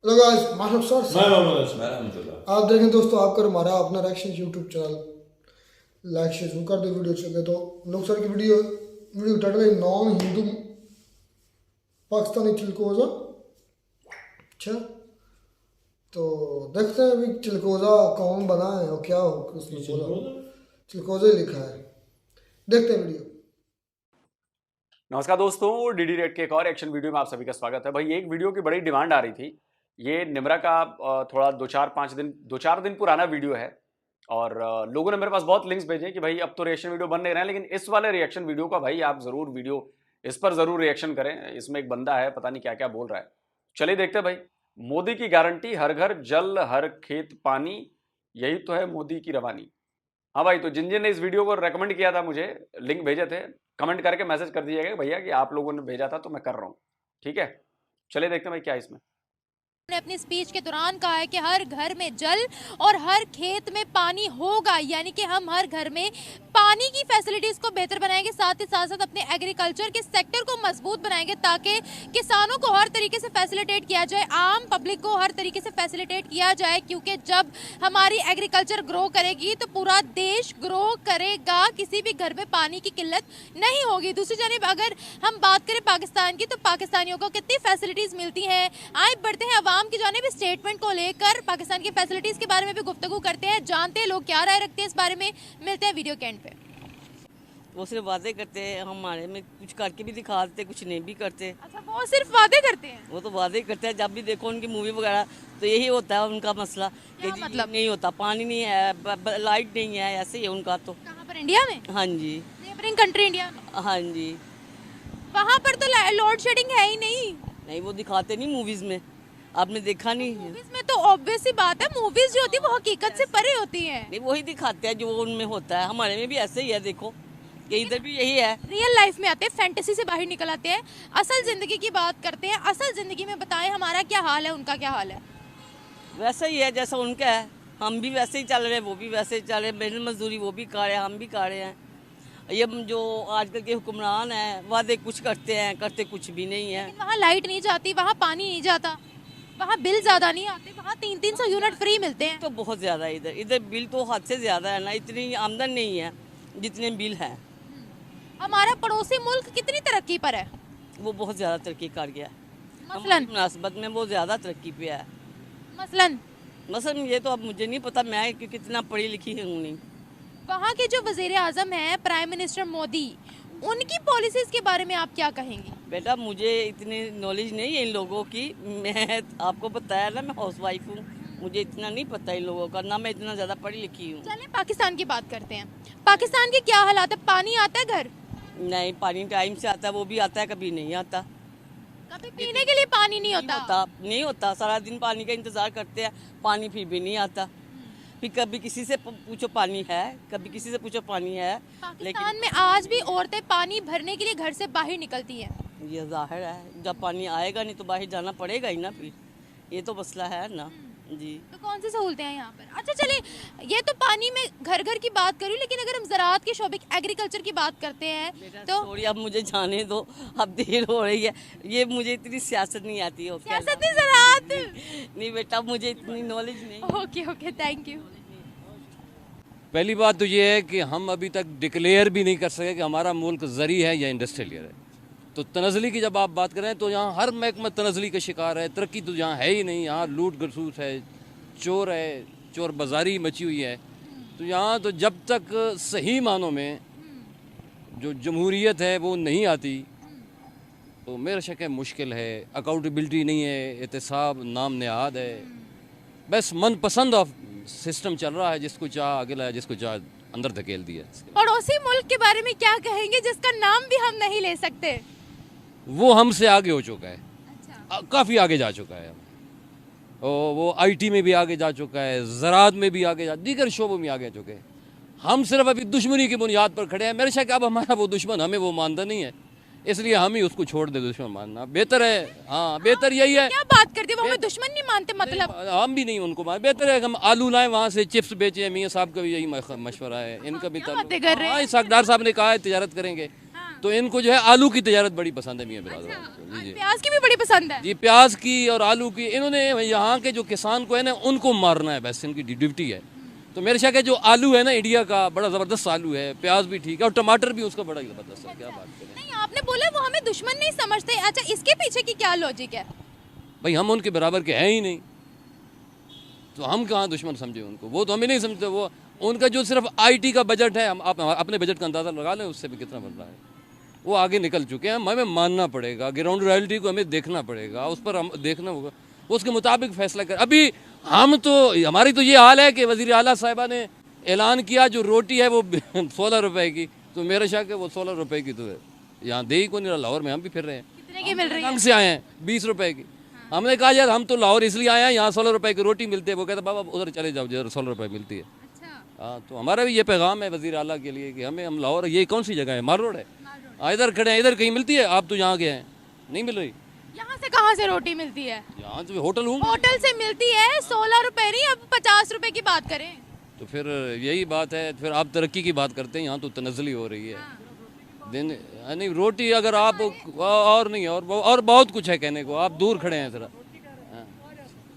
Hello guys, माशरफ sir मैं आप देखें दोस्तों, आप कर हमारा अपना reaction YouTube channel like share शुरू कर दो। वीडियो चले तो लोग सर की वीडियो टाइटल है नॉन हिंदू पाकिस्तानी चिलकोजा। अच्छा, तो देखते हैं अभी चिलकोजा कौन बना है और क्या हो उसमें बोला। चिलकोजा ही लिखा है, देखते हैं वीडियो। नमस्कार दोस्तों, डीडी रेड के एक और एक्शन वीडियो में आप सभी का स्वागत है। भाई एक वीडियो की बड़ी डिमांड आ रही थी। ये निम्रा का थोड़ा दो चार दिन पुराना वीडियो है और लोगों ने मेरे पास बहुत लिंक्स भेजे कि भाई अब तो रिएक्शन वीडियो बन नहीं रहे हैं, लेकिन इस वाले रिएक्शन वीडियो का भाई आप जरूर इस पर जरूर रिएक्शन करें। इसमें एक बंदा है, पता नहीं क्या क्या बोल रहा है। चलिए देखते हैं भाई। मोदी की गारंटी, हर घर जल हर खेत पानी, यही तो है मोदी की रवानी। हाँ भाई, तो जिन जिन ने इस वीडियो को रेकमेंड किया था, मुझे लिंक भेजे थे, कमेंट करके मैसेज कर दीजिएगा भैया कि आप लोगों ने भेजा था तो मैं कर रहा हूँ। ठीक है, चलिए देखते हैं भाई क्या इसमें। ने अपनी स्पीच के दौरान कहा है कि हर घर में जल और हर खेत में पानी होगा, यानी कि हम हर घर में पानी की फैसिलिटीज को बेहतर बनाएंगे, साथ ही साथ अपने एग्रीकल्चर के सेक्टर को मजबूत बनाएंगे ताकि किसानों को हर तरीके से फैसिलिटेट किया जाए, आम पब्लिक को हर तरीके से फैसिलिटेट किया जाए, क्योंकि जब हमारी एग्रीकल्चर ग्रो करेगी तो पूरा देश ग्रो करेगा, किसी भी घर में पानी की किल्लत नहीं होगी। दूसरी जानिब अगर हम बात करें पाकिस्तान की, तो पाकिस्तानियों को कितनी फैसिलिटीज मिलती हैं। आए बढ़ते हैं आवाम की जानिब स्टेटमेंट को लेकर, पाकिस्तान की फैसिलिटीज के बारे में भी गुफ्तगू करते हैं, जानते हैं लोग क्या राय रखते हैं इस बारे में। मिलते हैं वीडियो के एंड पे। वो सिर्फ वादे करते हैं, हमारे में कुछ करके भी दिखाते, कुछ नहीं भी करते। अच्छा, वो सिर्फ वादे करते हैं। वो तो वादे करते हैं, जब भी देखो उनकी मूवी वगैरह तो यही होता है उनका मसला कि जी मतलब? नहीं होता, पानी नहीं है, लाइट नहीं है, ऐसे ही है उनका। तो कहाँ पर? इंडिया में? हाँ जी, नेबरिंग कंट्री इंडिया में। हाँ जी। वहाँ पर तो लोड शेडिंग है ही नहीं। नहीं, वो दिखाते नहीं मूवीज में, आपने देखा नहीं। मूवीज में तो ऑब्वियस सी बात है, मूवीज जो होती है वो हकीकत से परे होती है। नहीं, वही दिखाते हैं जो उनमें होता है। हमारे में भी ऐसे ही है, देखो कि इधर भी यही है। रियल लाइफ में आते हैं, फैंटेसी से बाहर निकल आते हैं, असल जिंदगी की बात करते हैं। असल जिंदगी में बताएं हमारा क्या हाल है, उनका क्या हाल है। वैसा ही है जैसा उनका है, हम भी वैसे ही चल रहे हैं, वो भी वैसे ही चल रहे हैं। मेहनत मजदूरी वो भी कर रहे हैं, हम भी कर रहे हैं। ये जो आजकल के हुक्मरान हैं, वादे कुछ करते हैं, करते कुछ भी नहीं है। वहाँ लाइट नहीं जाती, वहाँ पानी नहीं जाता, वहाँ बिल ज्यादा नहीं आते, वहाँ 300 यूनिट फ्री मिलते हैं। तो बहुत ज़्यादा है इधर बिल तो हद से ज़्यादा है ना, इतनी आमदन नहीं है जितने बिल हैं। हमारा पड़ोसी मुल्क कितनी तरक्की पर है? वो बहुत ज़्यादा तरक्की कर गया है, मसलन मुनासबत में वो ज़्यादा तरक्की पे है। मसलन ये तो अब मुझे नहीं पता, मैं क्योंकि इतना पढ़ी लिखी हूँ नहीं। वहाँ के जो वजीर आजम हैं, प्राइम मिनिस्टर मोदी, उनकी पॉलिसीज के बारे में आप क्या कहेंगी? बेटा, मुझे इतनी नॉलेज नहीं है इन लोगों की। मैं आपको बताया ना, मैं हाउस वाइफ हूँ, मुझे इतना नहीं पता इन लोगों का, ना मैं इतना ज़्यादा पढ़ी लिखी हूँ। चलें पाकिस्तान की बात करते हैं। पाकिस्तान के क्या हालात है? पानी आता है घर? नहीं, पानी टाइम से आता है, वो भी आता है, कभी नहीं आता। कभी पीने के लिए पानी नहीं होता? नहीं होता, सारा दिन पानी का इंतजार करते हैं, पानी फिर भी नहीं आता। फिर कभी किसी से पूछो पानी है, कभी किसी से पूछो पानी है। पाकिस्तान में आज भी औरतें पानी भरने के लिए घर से बाहर निकलती हैं। ये जाहिर है, जब पानी आएगा नहीं तो बाहर जाना पड़ेगा ही ना, फिर ये तो मसला है ना जी। तो कौन सी सहूलतें हैं यहाँ पर? अच्छा चले, ये तो पानी में घर घर की बात करूँ, लेकिन अगर हम ज़राअत के शोबे, एग्रीकल्चर की बात करते हैं तो सॉरी, अब मुझे जाने दो, अब देर हो रही है। ये मुझे इतनी सियासत नहीं आती है। सियासत नहीं, ज़राअत नहीं बेटा, मुझे इतनी नॉलेज नहीं। Okay okay, thank you. पहली बात तो ये है कि हम अभी तक डिक्लेयर भी नहीं कर सके कि हमारा मुल्क ज़री है या इंडस्ट्रियल है। तो तनज़ली की जब आप बात करें तो यहाँ हर महकमा तनज़ली का शिकार है। तरक्की तो यहाँ है ही नहीं, यहाँ लूट गसूस है, चोर बाजारी मची हुई है। तो यहाँ तो जब तक सही मानों में जो जमहूरियत है वो नहीं आती तो मेरा शक है मुश्किल है। अकाउंटेबिलिटी नहीं है, एहतसाब नाम नेहाद है, बस मनपसंद ऑफ सिस्टम चल रहा है, जिसको चाह आगे लाया, जिसको चाह अंदर धकेल दिया। पड़ोसी मुल्क के बारे में क्या कहेंगे जिसका नाम भी हम नहीं ले सकते? वो हमसे आगे हो चुका है। अच्छा। काफ़ी आगे जा चुका है। वो आईटी में भी आगे जा चुका है, ज़राअत में भी आगे जा, दीगर शोबों में आगे जा चुके हैं। हम सिर्फ अभी दुश्मनी की बुनियाद पर खड़े हैं। मेरे शक अब हमारा वो दुश्मन हमें वो मानता नहीं है, इसलिए हम ही उसको छोड़ दे। दुश्मन मानना बेहतर है। हाँ, बेहतर यही है। क्या बात करते हैं, वो हमें दुश्मन नहीं मानते? मतलब हम भी नहीं उनको मान, बेहतर है हम आलू लाएं वहाँ से, चिप्स बेचें। मियाँ साहब का भी यही मशवरा है, इनका भी। क्या बातें कर रहे हैं? हाँ, इसाकदार साहब ने कहा है तिजारत करेंगे, तो इनको जो है आलू की तजारत बड़ी पसंद है मियाँ बिरादर जी। प्याज की भी बड़ी पसंद है। जी प्याज की और आलू की, इन्होंने यहाँ के जो किसान को है ना उनको मारना है, बस इनकी ड्यूटी है। तो मेरे शक है जो आलू है ना इंडिया का बड़ा ज़बरदस्त आलू है, प्याज भी ठीक है और टमाटर भी उसका बड़ा ज़बरदस्त है। क्या बात करें। नहीं, आपने बोला वो हमें दुश्मन नहीं समझते। अच्छा, इसके पीछे की क्या लॉजिक है? भाई हम उनके बराबर के हैं ही नहीं, तो हम कहाँ दुश्मन समझे उनको, वो तो हमें नहीं समझते। वो उनका जो सिर्फ IT का बजट है, हम आप अपने बजट का अंदाज़ा लगा लें उससे भी कितना बढ़ रहा है। वो आगे निकल चुके हैं, हमें मानना पड़ेगा, ग्राउंड रियलिटी को हमें देखना पड़ेगा, उस पर हम देखना होगा, उसके मुताबिक फैसला कर। अभी हम तो, हमारी तो ये हाल है कि वज़ीर आला साहिबा ने ऐलान किया जो रोटी है वो 16 रुपए की, तो मेरा शक है वो 16 रुपए की तो है, यहाँ दे ही को नहीं रहा। लाहौर में हम भी फिर रहे हैं, कितने की मिल रही है? रंग से आए हैं 20 रुपए की। हमने कहा यार हम तो लाहौर इसलिए आए हैं, यहाँ 16 रुपए की रोटी मिलती है। वो कहता बाबा उधर चले जाओ जिधर 16 रुपए मिलती है। अच्छा, हाँ, तो हमारा भी ये पैगाम है वज़ीर आला के लिए कि हम लाहौर, ये कौन सी जगह है, मार रोड है, इधर खड़े हैं, इधर कहीं मिलती है, आप तो यहाँ गए हैं, नहीं मिल रही। यहाँ से कहाँ से रोटी मिलती है? यहाँ तो होटल हूँ, होटल से मिलती है 16 रुपए नहीं, अब 50 रुपए की बात करें। तो फिर यही बात है। फिर आप तरक्की की बात करते हैं, यहाँ तो तनज़ली हो रही है दिन। नहीं रोटी अगर आप और नहीं और बहुत कुछ है कहने को, आप दूर खड़े हैं ज़रा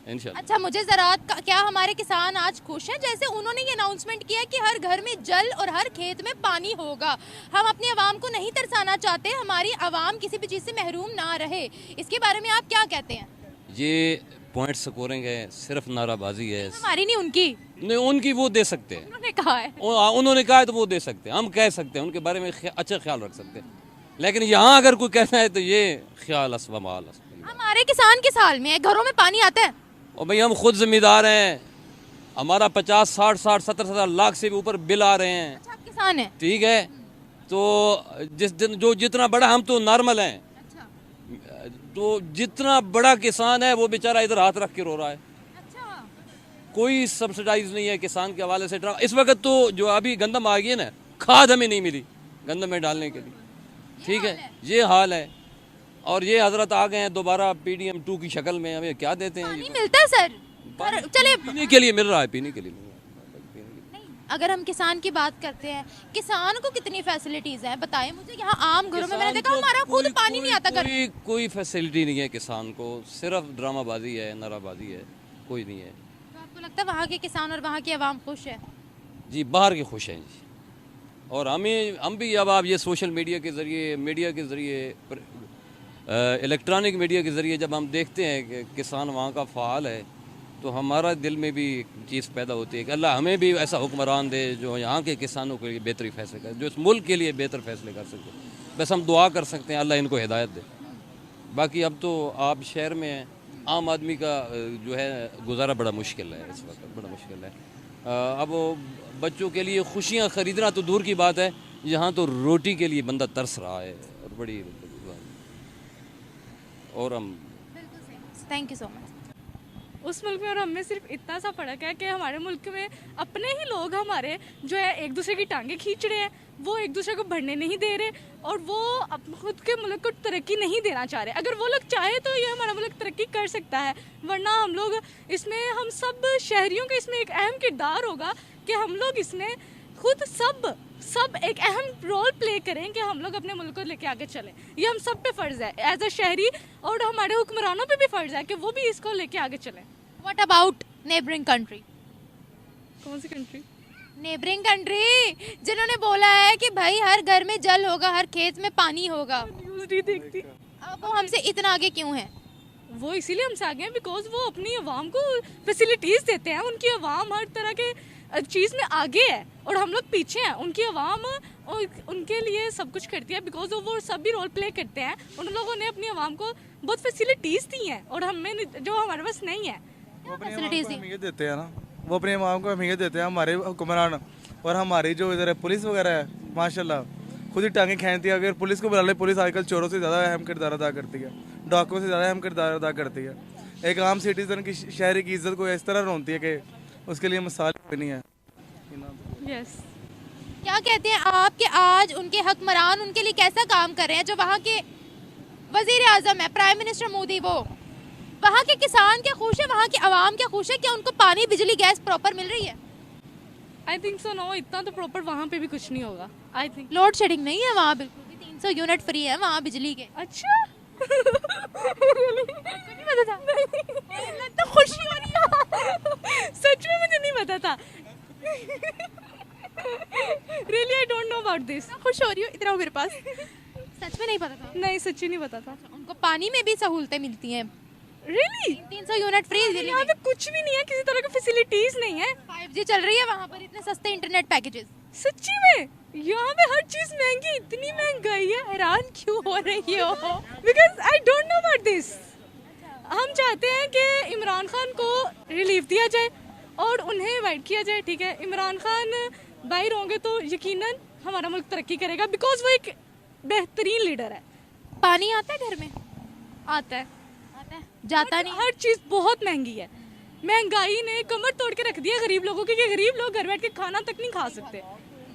इंशाल्लाह। अच्छा, मुझे ज़राअत का, क्या हमारे किसान आज खुश हैं? जैसे उन्होंने ये अनाउंसमेंट किया कि हर घर में जल और हर खेत में पानी होगा। हम अपनी आवाम को नहीं तरसाना चाहते, हमारी आवाम किसी भी चीज़ से महरूम ना रहे। इसके बारे में आप क्या कहते हैं? ये पॉइंट स्कोरिंग है, सिर्फ नाराबाजी है। हमारी नहीं, उनकी। नहीं उनकी वो दे सकते हैं, उन्होंने कहा है। उन्होंने कहा है तो वो दे सकते हैं, हम कह सकते हैं, उनके बारे में अच्छा ख्याल रख सकते हैं। लेकिन यहाँ अगर कोई कहना है तो ये ख्याल असवमाल। हमारे किसान किस हाल में है? घरों में पानी आता है? और भाई हम खुद जिम्मेदार हैं, हमारा 50, 60, 70 लाख से भी ऊपर बिल आ रहे हैं। अच्छा, आप किसान हैं? ठीक है, तो जिस दिन जो जितना बड़ा, हम तो नॉर्मल हैं, अच्छा, तो जितना बड़ा किसान है वो बेचारा इधर हाथ रख के रो रहा है। अच्छा, कोई सब्सिडाइज नहीं है किसान के हवाले से। इस वक्त तो जो अभी गंदम आ गई है ना, खाद हमें नहीं मिली गंदम में डालने के लिए। ठीक है, ये हाल है। और ये हजरत आ गए हैं दोबारा PDM 2 की शक्ल में, हमें क्या देते हैं? पानी मिलता है सर? चले, पीने के लिए मिल रहा है, पीने के लिए मिल रहा है। नहीं, अगर हम किसान की बात करते हैं, किसान को कितनी फैसिलिटीज हैं बताएं मुझे। यहाँ आम घरों में मैंने देखा हमारा खुद पानी नहीं आता घर। कोई फैसिलिटी नहीं है किसान को, सिर्फ ड्रामाबाजी है, नाराबाजी है, कोई नहीं है। तो आपको लगता है वहाँ के किसान और वहाँ की आवाम खुश है? जी बाहर के खुश हैं जी। और हम भी अब आप ये सोशल मीडिया के ज़रिए, इलेक्ट्रॉनिक मीडिया के ज़रिए जब हम देखते हैं कि किसान वहाँ का फ़ाल है, तो हमारा दिल में भी एक चीज़ पैदा होती है कि अल्लाह हमें भी ऐसा हुक्मरान दे जो यहाँ के किसानों के लिए बेहतरी फैसले करे, जो इस मुल्क के लिए बेहतर फैसले कर सके। बस हम दुआ कर सकते हैं अल्लाह इनको हिदायत दे। बाकी अब तो आप शहर में हैं, आम आदमी का जो है गुजारा बड़ा मुश्किल है, इस वक्त बड़ा मुश्किल है। अब बच्चों के लिए खुशियाँ ख़रीदना तो दूर की बात है, यहाँ तो रोटी के लिए बंदा तरस रहा है, और बड़ी। और हम थैंक यू सो मच। उस मुल्क में और हम में सिर्फ इतना सा फ़र्क है कि हमारे मुल्क में अपने ही लोग हमारे जो है एक दूसरे की टांगें खींच रहे हैं, वो एक दूसरे को बढ़ने नहीं दे रहे, और वो खुद के मुल्क को तरक्की नहीं देना चाह रहे। अगर वो लोग चाहे तो ये हमारा मुल्क तरक्की कर सकता है, वरना हम लोग इसमें, हम सब शहरियों का इसमें एक अहम किरदार होगा कि हम लोग इसमें खुद सब एक अहम रोल प्ले करें कि हम लोग अपने मुल्क को लेके आगे चलें। ये हम सब पे फ़र्ज़ है एज अ शहरी, और हमारे हुक्मरानों पे भी फ़र्ज़ है कि वो भी इसको लेके आगे चलें। What about neighbouring country? कौन सी कंट्री? नेबरिंग कंट्री जिन्होंने बोला है कि भाई हर घर में जल होगा, हर खेत में पानी होगा। न्यूज़ नहीं देखती। अब वो हमसे इतना आगे क्यों है? वो इसीलिए हमसे आगे हैं बिकॉज वो अपनी आवाम को फैसिलिटीज़ देते हैं। उनकी आवाम हर तरह के चीज़ में आगे है और हम लोग पीछे हैं। उनकी आवाम उनके लिए सब कुछ करती है बिकॉज वो सब भी रोल प्ले करते हैं। उन लोगों ने अपनी आवाम को बहुत फैसिलिटीज़ दी हैं और हमें जो हमारे पास नहीं है। वो अपनी आवाम को अहमियत देते हैं ना, वो अपनी आवाम को अहमियत देते हैं हमारे हुक्मरान। और हमारी जो इधर है पुलिस वगैरह है, माशाल्लाह खुद ही टांगे खींचती है। अगर पुलिस को बुला ले, पुलिस आजकल चोरों से ज़्यादा अहम किरदार अदा करती है, डाकुओं से ज़्यादा अहम किरदार अदा करती है। एक आम सिटीजन की, शहरी की इज्जत को इस तरह रोनती है कि उसके लिए मिसाल भी नहीं है। यस। क्या कहते हैं आप कि आज उनके हुक्मरान उनके लिए कैसा काम कर रहे हैं? जो वहाँ के वजीर आजम है, प्राइम मिनिस्टर मोदी, वो वहाँ के किसान क्या खुश है, वहाँ की आवाम क्या खुश है? क्या उनको पानी, बिजली, गैस प्रॉपर मिल रही है? आई थिंक सो नो, इतना तो प्रॉपर वहाँ पे भी कुछ नहीं होगा। आई थिंक लोड शेडिंग नहीं है वहाँ बिल्कुल भी, 3 300 यूनिट फ्री है वहाँ बिजली के। अच्छा नहीं पता था। नहीं तो खुशी हो रही है। सच में मुझे नहीं पता था। Really I don't know about this। खुश हो रही हो, इतना हो मेरे पास। सच में नहीं पता था? नहीं सच्ची नहीं पता था। उनको पानी में भी सहूलतें मिलती हैं। Really 300 यूनिट फ्री दिल्ली यहाँ में। पे कुछ भी नहीं है, किसी तरह की फैसिलिटीज नहीं है। 5G चल रही है वहाँ पर, इतने सस्ते इंटरनेट पैकेजेस। सच्ची में यहाँ पे हर चीज महंगी, इतनी महंगाई है, हैरान क्यों हो रही हो? Because I don't know about this. हम चाहते हैं कि इमरान खान को रिलीफ दिया जाए और उन्हें अवॉइड किया जाए, ठीक है। इमरान खान बाहर होंगे तो यकीनन हमारा मुल्क तरक्की करेगा, बिकॉज वो एक बेहतरीन लीडर है। पानी आता है घर में? आता है, जाता नहीं। हर चीज बहुत महंगी है। महंगाई ने कमर तोड़ के रख दिया गरीब लोगों की, कि गरीब लोग घर बैठ के खाना तक नहीं खा सकते।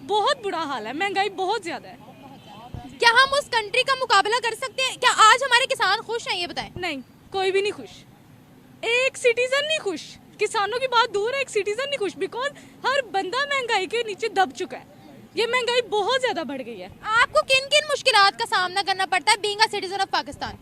बहुत बुरा हाल है, महंगाई बहुत ज्यादा है। क्या हम उस कंट्री का मुकाबला कर सकते हैं? क्या आज हमारे किसान खुश हैं, ये बताएं। नहीं, कोई भी नहीं खुश। एक सिटीजन नहीं खुश। किसानों की बात दूर है, एक सिटीजन नहीं खुश, बिकॉज हर बंदा महंगाई के नीचे दब चुका है। ये महंगाई बहुत ज्यादा बढ़ गई है। आपको किन किन मुश्किलात का सामना करना पड़ता है being a citizen of Pakistan?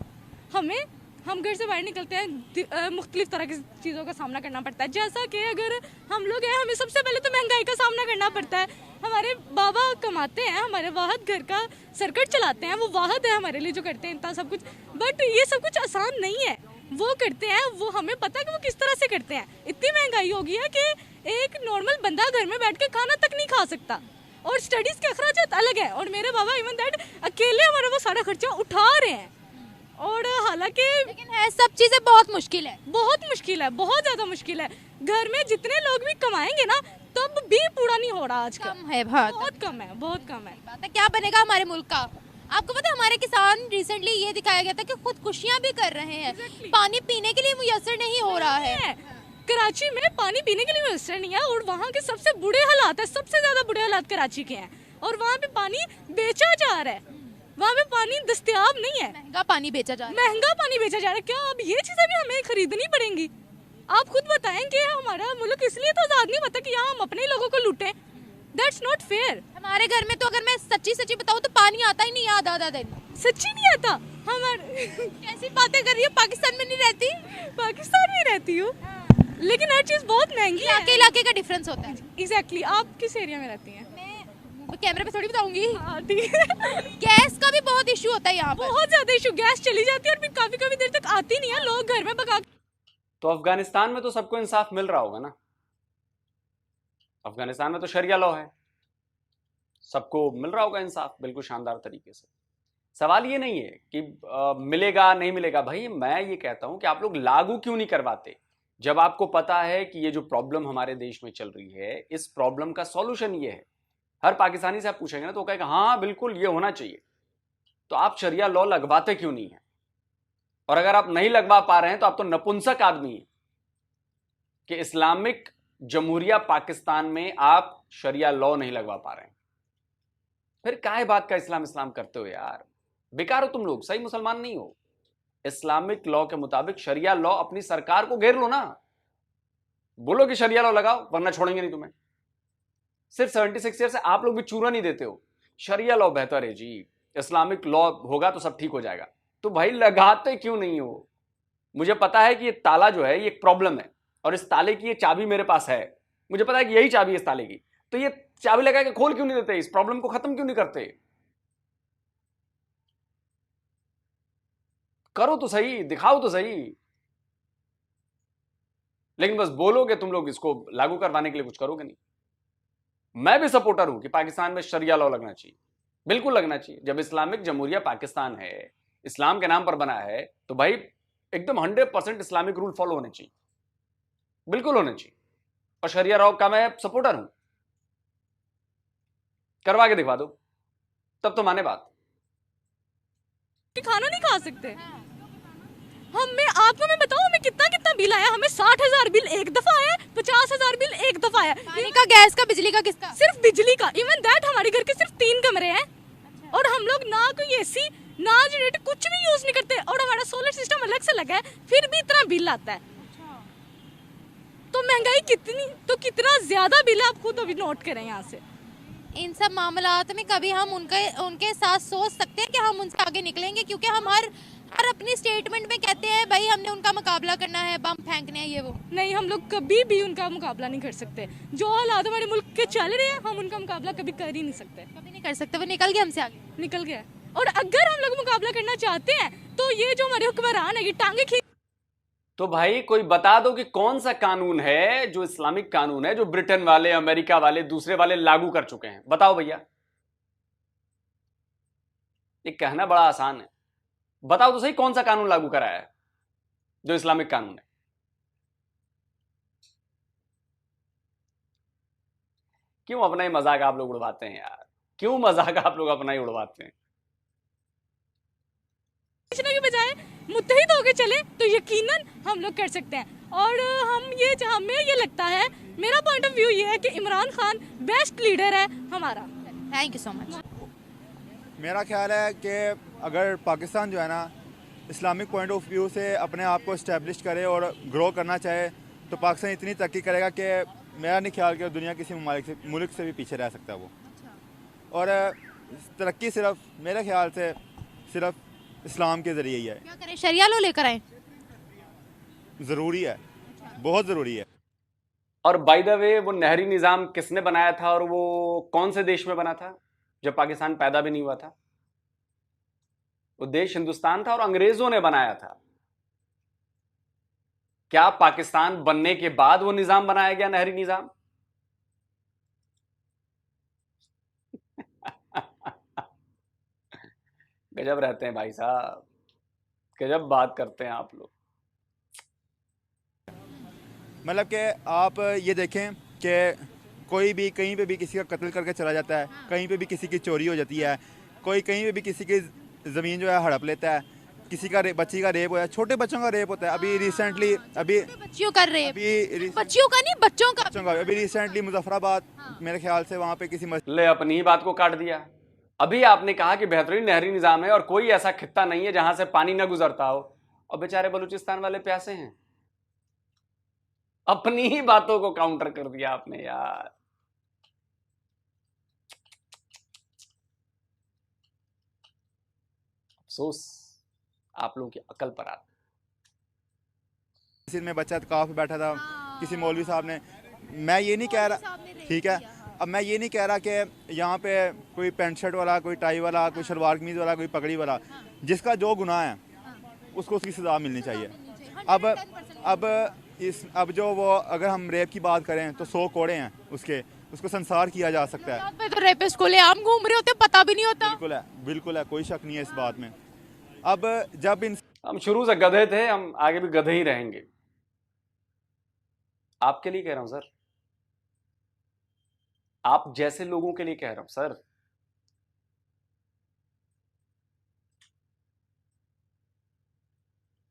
हम घर से बाहर निकलते हैं, मुख्तलिफ तरह की चीज़ों का सामना करना पड़ता है। जैसा कि अगर हम लोग हैं, हमें सबसे पहले तो महंगाई का सामना करना पड़ता है। हमारे बाबा कमाते हैं, हमारे वाहद घर का सर्किट चलाते हैं, वो वाहद है हमारे लिए जो करते हैं इतना सब कुछ। बट ये सब कुछ आसान नहीं है, वो करते हैं, वो हमें पता है कि वो किस तरह से करते हैं। इतनी महंगाई हो गई है कि एक नॉर्मल बंदा घर में बैठ के खाना तक नहीं खा सकता, और स्टडीज़ के अखराजात अलग है। और मेरे बाबा इवन दैट अकेले हमारा वो सारा खर्चा उठा रहे हैं। और हालांकि लेकिन है सब चीजें बहुत मुश्किल है, बहुत मुश्किल है, बहुत ज्यादा मुश्किल है। घर में जितने लोग भी कमाएंगे ना, तब भी पूरा नहीं हो रहा आजकल। कम है, बहुत कम है, बहुत कम है। बात है। क्या बनेगा हमारे मुल्क का? आपको पता है हमारे किसान रिसेंटली ये दिखाया गया था कि खुदकुशियां भी कर रहे हैं। पानी पीने के लिए मुयस्सर नहीं हो रहा है। कराची में पानी पीने के लिए मुयस्सर नहीं है, और वहाँ के सबसे बुरे हालात है, सबसे ज्यादा बुरे हालात कराची के हैं। और वहाँ पे पानी बेचा जा रहा है, वहाँ पे पानी दस्तयाब नहीं है, महंगा पानी बेचा जा रहा है। महंगा पानी बेचा जा रहा है। क्या अब ये चीजें भी हमें खरीदनी पड़ेंगी? आप खुद बताएं कि हमारा मुल्क इसलिए तो आजाद नहीं होता कि यहाँ हम अपने लोगों को लूटें। That's not fair. हमारे घर में तो अगर मैं सच्ची बताऊँ तो पानी आता ही नहीं है आधा दिन। सच्ची नहीं आता। हमारे कैसी बातें कर रही हो? पाकिस्तान में नहीं रहती? पाकिस्तान में रहती हूँ, लेकिन हर चीज बहुत महंगी है। इलाके का डिफरेंस होता है। एग्जैक्टली। आप किस एरिया में रहती हैं? मैं कैमरे पे थोड़ी बताऊंगी। ठीक है। गैस का भी बहुत इशू होता है यहाँ पर, बहुत ज्यादा इशू। गैस चली जाती है और फिर काफी देर तक आती नहीं है, लोग घर में पका। तो अफगानिस्तान में तो सबको इंसाफ मिल रहा होगा ना? अफगानिस्तान में तो शरिया लॉ है, सबको मिल रहा होगा इंसाफ बिल्कुल शानदार तरीके से। सवाल ये नहीं है कि मिलेगा नहीं मिलेगा। भाई मैं ये कहता हूं कि आप लोग लागू क्यों नहीं करवाते? जब आपको पता है कि ये जो प्रॉब्लम हमारे देश में चल रही है, इस प्रॉब्लम का सॉल्यूशन ये है। हर पाकिस्तानी से आप पूछेंगे ना तो कहेगा हाँ बिल्कुल ये होना चाहिए। तो आप शरिया लॉ लगवाते क्यों नहीं है? और अगर आप नहीं लगवा पा रहे हैं तो आप तो नपुंसक आदमी हैं कि इस्लामिक जमहूरिया पाकिस्तान में आप शरिया लॉ नहीं लगवा पा रहे हैं। फिर काहे बात का इस्लाम करते हो यार? बेकार हो तुम लोग, सही मुसलमान नहीं हो। इस्लामिक लॉ के मुताबिक शरिया लॉ अपनी सरकार को घेर लो ना, बोलो कि शरिया लॉ लगाओ वरना छोड़ेंगे नहीं तुम्हें। सिर्फ 76 ईयर से आप लोग भी चूरा नहीं देते हो। शरिया लॉ बेहतर है जी, इस्लामिक लॉ होगा तो सब ठीक हो जाएगा। तो भाई लगाते क्यों नहीं हो? मुझे पता है कि ये ताला जो है ये एक प्रॉब्लम है, और इस ताले की ये चाबी मेरे पास है। मुझे पता है कि यही चाबी है इस ताले की, तो ये चाबी लगा के खोल क्यों नहीं देते? इस प्रॉब्लम को खत्म क्यों नहीं करते? करो तो सही, दिखाओ तो सही। लेकिन बस बोलोगे तुम लोग, इसको लागू करवाने के लिए कुछ करोगे नहीं। मैं भी सपोर्टर हूं कि पाकिस्तान में शरिया लॉ लगना चाहिए, बिल्कुल लगना चाहिए। जब इस्लामिक जमहूरिया पाकिस्तान है, इस्लाम के नाम पर बना है, तो भाई एकदम 100% इस्लामिक रूल फॉलो होने चाहिए, बिल्कुल होने चाहिए। और शरिया लॉ का मैं सपोर्टर हूं, करवा के दिखवा दो तब तो माने बात। खाना नहीं खा सकते। मैं बताऊं हमें कितना बिल आया? हमें 60,000 बिल एक दफा आया, 50,000 बिल एक दफा आया। पानी का, गैस का, बिजली का? किसका? सिर्फ बिजली का। इवन दैट हमारे घर के सिर्फ 3 कमरे हैं। अच्छा। और हम लोग ना कोई एसी ना जनरेटर कुछ भी यूज नहीं करते, और हमारा सोलर सिस्टम अलग से लगा है, फिर भी इतना बिल आता है। अच्छा। तो महंगाई कितनी, तो कितना ज्यादा बिल है, आप खुद अभी नोट करें यहाँ से। इन सब मामलात में कभी हम उनके साथ सोच सकते हैं कि हम उनसे आगे निकलेंगे, क्योंकि हम हर अपनी स्टेटमेंट में कहते हैं भाई हमने उनका मुकाबला करना है, बम फेंकने हैं, ये वो। नहीं, हम लोग कभी भी उनका मुकाबला नहीं कर सकते। जो हालात हमारे मुल्क के चल रहे हैं, हम उनका मुकाबला कभी कर ही नहीं सकते। कभी नहीं कर सकते, वो निकल गए हमसे आगे। निकल गया। और अगर हम लोग मुकाबला करना चाहते हैं तो ये जो हमारे हुक्मरान है ये टांगे खींच। तो भाई कोई बता दो कि कौन सा कानून है जो इस्लामिक कानून है जो ब्रिटेन वाले, अमेरिका वाले, दूसरे वाले लागू कर चुके हैं? बताओ भैया। ये कहना बड़ा आसान है, बताओ तो सही कौन सा कानून लागू कराया है जो इस्लामिक कानून है? क्यों अपना ही मजाक आप लोग उड़वाते हैं यार? क्यों मजाक आप लोग अपना ही उड़वाते हैं? खींचने के बजाय मुत्तहिद होकर चले तो यकीनन हम लोग कर सकते हैं। और हमें ये लगता है, मेरा पॉइंट ऑफ व्यू ये है कि इमरान खान बेस्ट लीडर है हमारा। Thank you so much. मेरा ख्याल है कि अगर पाकिस्तान जो है ना इस्लामिक पॉइंट ऑफ व्यू से अपने आप को इस्टेब्लिश करे और ग्रो करना चाहे तो पाकिस्तान इतनी तरक्की करेगा कि मेरा नहीं ख्याल कि दुनिया किसी मुल्क से भी पीछे रह सकता है वो। और तरक्की सिर्फ मेरे ख्याल से सिर्फ इस्लाम के ज़रिए ही है। क्या करें, शरिया लो लेकर आए? ज़रूरी है, बहुत ज़रूरी है। और बाय द वे वो नहरी निज़ाम किसने बनाया था और वो कौन से देश में बना था जब पाकिस्तान पैदा भी नहीं हुआ था? वो देश हिंदुस्तान था और अंग्रेजों ने बनाया था। क्या पाकिस्तान बनने के बाद वो निज़ाम बनाया गया, नहरी निज़ाम? गजब रहते हैं भाई साहब, गजब बात करते हैं आप लोग। मतलब कि आप ये देखें कि कोई भी कहीं पे भी किसी का कत्ल करके चला जाता है, कहीं पे भी किसी की चोरी हो जाती है, कोई कहीं पे भी किसी की ज़मीन जो है हड़प लेता है, किसी का बच्ची का रेप होता है, छोटे बच्चों का रेप होता है। अभी रिसेंटली बच्चियों का रेप, अभी बच्चियों का नहीं, बच्चों का अभी रिसेंटली मुजफ्फराबाद मेरे ख्याल से वहाँ पे किसी ले अपनी ही बात को काट दिया। अभी आपने कहा कि बेहतरीन नहरी निज़ाम है और कोई ऐसा खित्ता नहीं है जहां से पानी ना गुजरता हो, और बेचारे बलूचिस्तान वाले प्यासे हैं। अपनी ही बातों को काउंटर कर दिया आपने यार। अफसोस आप लोगों की अकल पर आता। सिर में बच्चा काफ बैठा था किसी मौलवी साहब ने, मैं ये नहीं कह रहा, ठीक है, अब मैं ये नहीं कह रहा कि यहाँ पे कोई पैंट शर्ट वाला, कोई टाई वाला, कोई शलवार कमीज वाला, कोई पगड़ी वाला, जिसका जो गुनाह है उसको उसकी सज़ा मिलनी चाहिए। अब जो वो अगर हम रेप की बात करें तो 100 कोड़े हैं उसको संसार किया जा सकता है। तो रेपिस्ट को ले आम घूम रहे होते, पता भी नहीं होता। बिल्कुल है, कोई शक नहीं है इस बात में। अब जब हम शुरू से गधे थे, हम आगे भी गधे ही रहेंगे। आपके लिए कह रहा हूं सर, आप जैसे लोगों के लिए कह रहा हूं सर।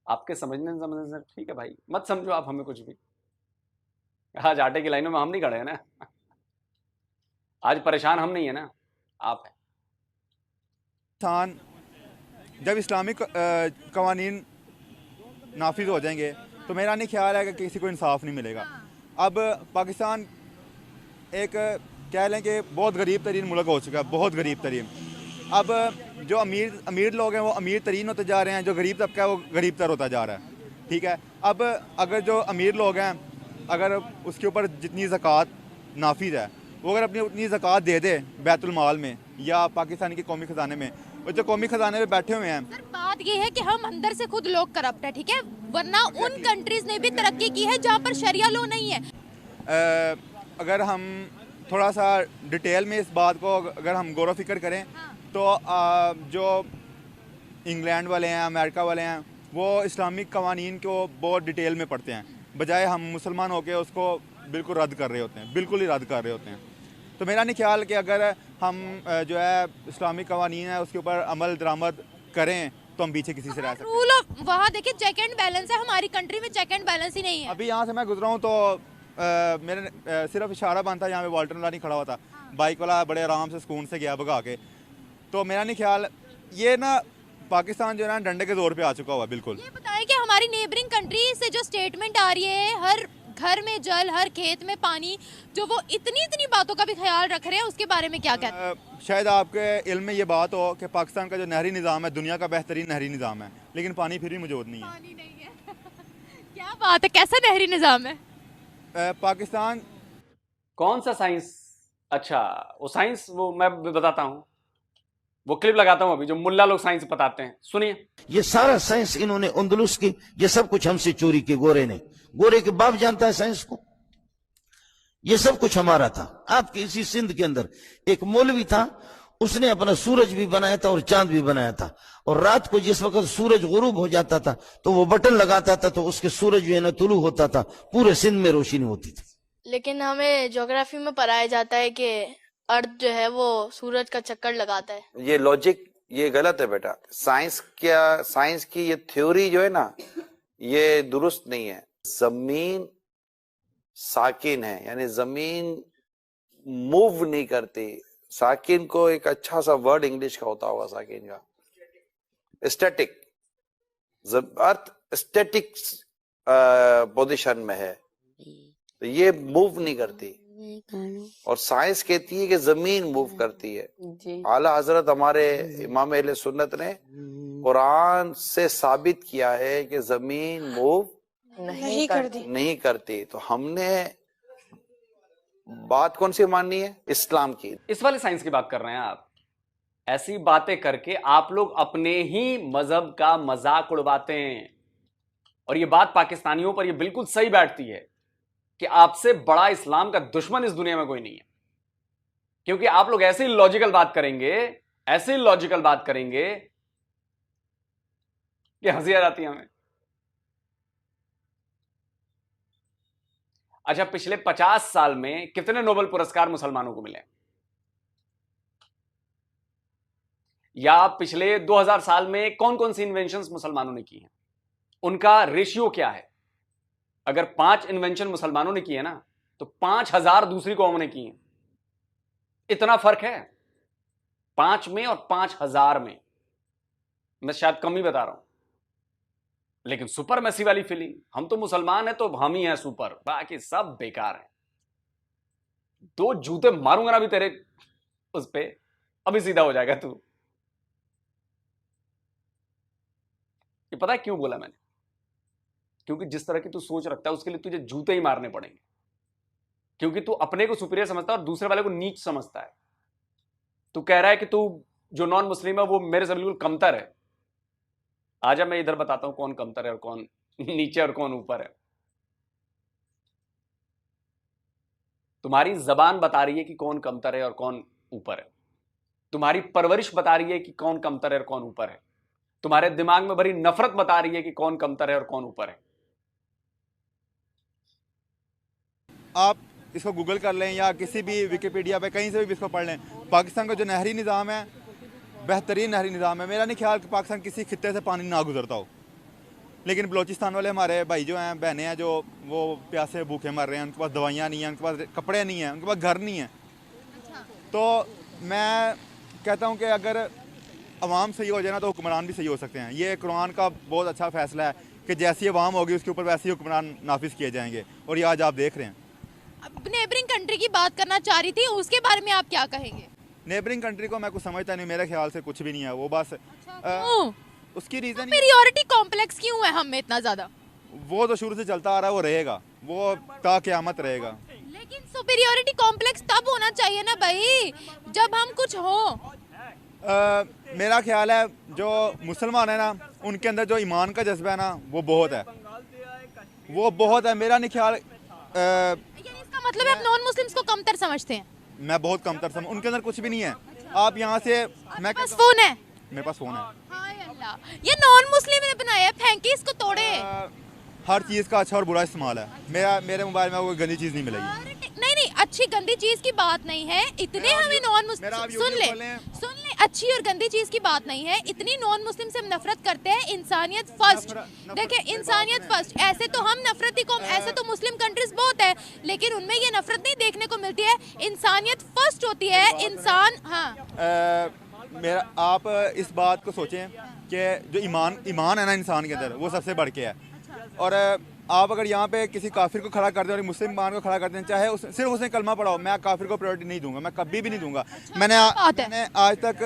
आपके समझने से ठीक है भाई, मत समझो आप हमें कुछ भी। आज आटे की लाइनों में हम नहीं खड़े हैं ना, आज परेशान हम नहीं है ना, आप हैं। जब इस्लामिक कवानीन नाफिज हो जाएंगे तो मेरा नहीं ख्याल है कि किसी को इंसाफ नहीं मिलेगा। अब पाकिस्तान एक कह लें कि बहुत गरीब तरीन मुल्क हो चुका है, बहुत गरीब तरीन। अब जो अमीर लोग हैं वो अमीर तरीन होते जा रहे हैं, जो गरीब तबका है वो गरीब तर होता जा रहा है, ठीक है। अब अगर जो अमीर लोग हैं, अगर उसके ऊपर जितनी ज़कात नाफिज है वो अगर अपनी उतनी ज़कात दे दे बैतुल माल में या पाकिस्तान के कौमी ख़जाने में, और जो कौमी ख़जाने में बैठे हुए हैं। सर बात ये है कि हम अंदर से खुद लोग करप्ट है, ठीक है, वरना उन कंट्रीज ने भी तरक्की की है जहाँ पर शरिया लॉ नहीं है। अगर हम थोड़ा सा डिटेल में इस बात को अगर हम गौर फिक्र करें तो जो इंग्लैंड वाले हैं, अमेरिका वाले हैं, वो इस्लामिक कवानीन को बहुत डिटेल में पढ़ते हैं, बजाय हम मुसलमान होकर उसको बिल्कुल रद्द कर रहे होते हैं, बिल्कुल ही रद्द कर रहे होते हैं। तो मेरा नहीं ख्याल कि अगर हम जो है इस्लामिक कवानीन है उसके ऊपर अमल दरामद करें तो हम पीछे किसी से रह सकते हैं। रूल ऑफ वहाँ देखिए चेक एंड बैलेंस है, हमारी कंट्री में चेक एंड बैलेंस ही नहीं है। अभी यहाँ से मैं गुजरा हूँ तो मेरे सिर्फ इशारा बंद था, यहाँ पे वाल्टर वाला नहीं खड़ा हुआ था, बाइक वाला बड़े आराम से सुकून से गया भगा के। तो मेरा नहीं ख्याल ये ना पाकिस्तान जो है ना डंडे के जोर पे आ चुका हुआ। बिल्कुल ये बताएं कि हमारी नेबरिंग कंट्री से जो स्टेटमेंट आ रही है हर घर में जल, हर खेत में पानी, जो वो इतनी इतनी बातों का भी ख्याल रख रहे हैं, उसके बारे में क्या कहते हैं? शायद आपके इल्म में ये बात हो कि पाकिस्तान का जो नहरी निज़ाम है दुनिया का बेहतरीन नहरी निज़ाम है, लेकिन पानी फिर भी मौजूद नहीं है। पानी नहीं है। क्या बात है, कैसा नहरी निज़ाम है? पाकिस्तान कौन सा साइंस? अच्छा, वो साइंस, वो मैं बताता हूँ, वो क्लिप लगाता हूँ अभी, जो मुल्ला लोग साइंस बताते हैं, सुनिए। ये सारा साइंस इन्होंने अंदलुस की, ये सब कुछ हमसे चोरी की गोरे ने। गोरे के बाप जानता है साइंस को। ये सब कुछ हमारा था। आपके इसी सिंध के अंदर एक मौलवी था, उसने अपना सूरज भी बनाया था और चांद भी बनाया था, और रात को जिस वक्त सूरज गुरूब हो जाता था तो वो बटन लगाता था, तो उसके सूरज जो है ना तुलू होता था, पूरे सिंध में रोशनी होती थी। लेकिन हमें ज्योग्राफी में पढ़ाया जाता है कि अर्थ जो है वो सूरज का चक्कर लगाता है। ये लॉजिक ये गलत है बेटा। साइंस की ये थ्योरी जो है ना, ये दुरुस्त नहीं है। जमीन साकिन है, यानी जमीन मूव नहीं करती। साकिन को एक अच्छा सा वर्ड इंग्लिश का होता होगा, साकिन का स्टैटिक। अर्थ स्टैटिक पोजीशन में है, तो ये मूव नहीं करती। और साइंस कहती है कि जमीन मूव करती है। आला हजरत हमारे इमाम अहले सुन्नत ने कुरान से साबित किया है कि जमीन मूव नहीं करती। तो हमने बात कौन सी माननी है? इस्लाम की। इस वाले साइंस की बात कर रहे हैं आप। ऐसी बातें करके आप लोग अपने ही मजहब का मजाक उड़वाते हैं, और ये बात पाकिस्तानियों पर ये बिल्कुल सही बैठती है कि आपसे बड़ा इस्लाम का दुश्मन इस दुनिया में कोई नहीं है। क्योंकि आप लोग ऐसे ही लॉजिकल बात करेंगे कि हंसी आ जाती है हमें। अच्छा, पिछले 50 साल में कितने नोबेल पुरस्कार मुसलमानों को मिले? या पिछले 2000 साल में कौन कौन सी इन्वेंशंस मुसलमानों ने की हैं? उनका रेशियो क्या है? अगर 5 इन्वेंशन मुसलमानों ने की है ना, तो 5000 दूसरी कौमों ने की हैं। इतना फर्क है 5 में और 5000 में। मैं शायद कम ही बता रहा हूं, लेकिन सुपर मैसी वाली फीलिंग, हम तो मुसलमान हैं तो हम ही हैं सुपर, बाकी सब बेकार हैं। 2 जूते मारूंगा ना भी तेरे उस पे, अभी सीधा हो जाएगा तू। ये पता है क्यों बोला मैंने? क्योंकि जिस तरह की तू सोच रखता है उसके लिए तुझे जूते ही मारने पड़ेंगे। क्योंकि तू अपने को सुपीरियर समझता है और दूसरे वाले को नीच समझता है। तू कह रहा है कि तू जो नॉन मुस्लिम है वो मेरे से बिल्कुल कमतर है। आजा मैं इधर बताता हूं कौन कमतर है और कौन नीचे और कौन ऊपर है। तुम्हारी जबान बता रही है कि कौन कमतर है और कौन ऊपर है। तुम्हारी परवरिश बता रही है कि कौन कमतर है और कौन ऊपर है। तुम्हारे दिमाग में भरी नफरत बता रही है कि कौन कमतर है और कौन ऊपर है। आप इसको गूगल कर लें या किसी भी विकिपीडिया पे कहीं से भी इसको पढ़ लें। पाकिस्तान का जो नहरी निज़ाम है बेहतरीन नहरी निज़ाम है। मेरा नहीं ख्याल कि पाकिस्तान किसी खित्ते से पानी ना गुजरता हो, लेकिन बलोचिस्तान वाले हमारे भाई जो हैं, बहनें हैं, जो वो प्यासे भूखे मर रहे हैं, उनके पास दवाइयाँ नहीं हैं, उनके पास कपड़े नहीं हैं, उनके पास घर नहीं है। तो मैं कहता हूँ कि अगर अवाम सही हो जाए ना तो हुक्मरान भी सही हो सकते हैं। ये कुरान का बहुत अच्छा फैसला है कि जैसी अवाम होगी उसके ऊपर वैसे ही हुक्मरान नाफिज किए जाएंगे, और ये आज आप देख रहे हैं। अब नेबरिंग कंट्री की बात करना चाह रही थी, उसके बारे में आप क्या कहेंगे? नेबरिंग कंट्री को मैं कुछ समझता नहीं, मेरे ख्याल से कुछ भी नहीं है वो। बस उसकी रीज़न सुपीरियॉरिटी कॉम्प्लेक्स क्यों है हम में इतना ज्यादा? वो तो शुरू से चलता आ रहा है, वो रहेगा, वो ता क़यामत रहेगा। लेकिन सुपीरियॉरिटी कॉम्प्लेक्स तब होना चाहिए ना भाई जब हम कुछ हो। मेरा ख्याल है जो मुसलमान है ना, उनके अंदर जो ईमान का जज्बा है ना वो बहुत है, वो बहुत है। मेरा नहीं ख्याल इसका मतलब है आप नॉन मुस्लिम्स को कमतर समझते हैं? मैं बहुत कमतर समझ, उनके अंदर कुछ भी नहीं है। आप यहाँ से, मैं पास फोन है, मेरे पास फोन है। हाय अल्लाह, ये नॉन मुस्लिम ने बनाया है, फेंके इसको, तोड़े। हर चीज़ का अच्छा और बुरा इस्तेमाल है। मेरे मोबाइल में कोई गंदी चीज़ नहीं मिलेगी। नहीं, अच्छी गंदी चीज की बात नहीं है। इतने हमें नॉन मुस्लिम, सुन ले, अच्छी और गंदी चीज की बात नहीं है। इतनी नॉन मुस्लिम से हम नफरत करते हैं। इंसानियत फर्स्ट, देखिए इंसानियत फर्स्ट। ऐसे तो हम नफरती कौम, ऐसे तो मुस्लिम कंट्रीज बहुत है, लेकिन उनमें ये नफरत नहीं देखने को मिलती है। इंसानियत फर्स्ट होती है, इंसान। हाँ, मेरा आप इस बात को सोचें कि जो ईमान है ना इंसान के अंदर, वो सबसे बढ़ के है। और आप अगर यहाँ पे किसी काफिर को खड़ा कर दें और मुस्लिम मान को खड़ा कर दें, चाहे सिर्फ उसने कलमा पढ़ा हो, मैं काफिर को प्रायोरिटी नहीं दूंगा, मैं कभी भी नहीं दूंगा। मैंने आज तक,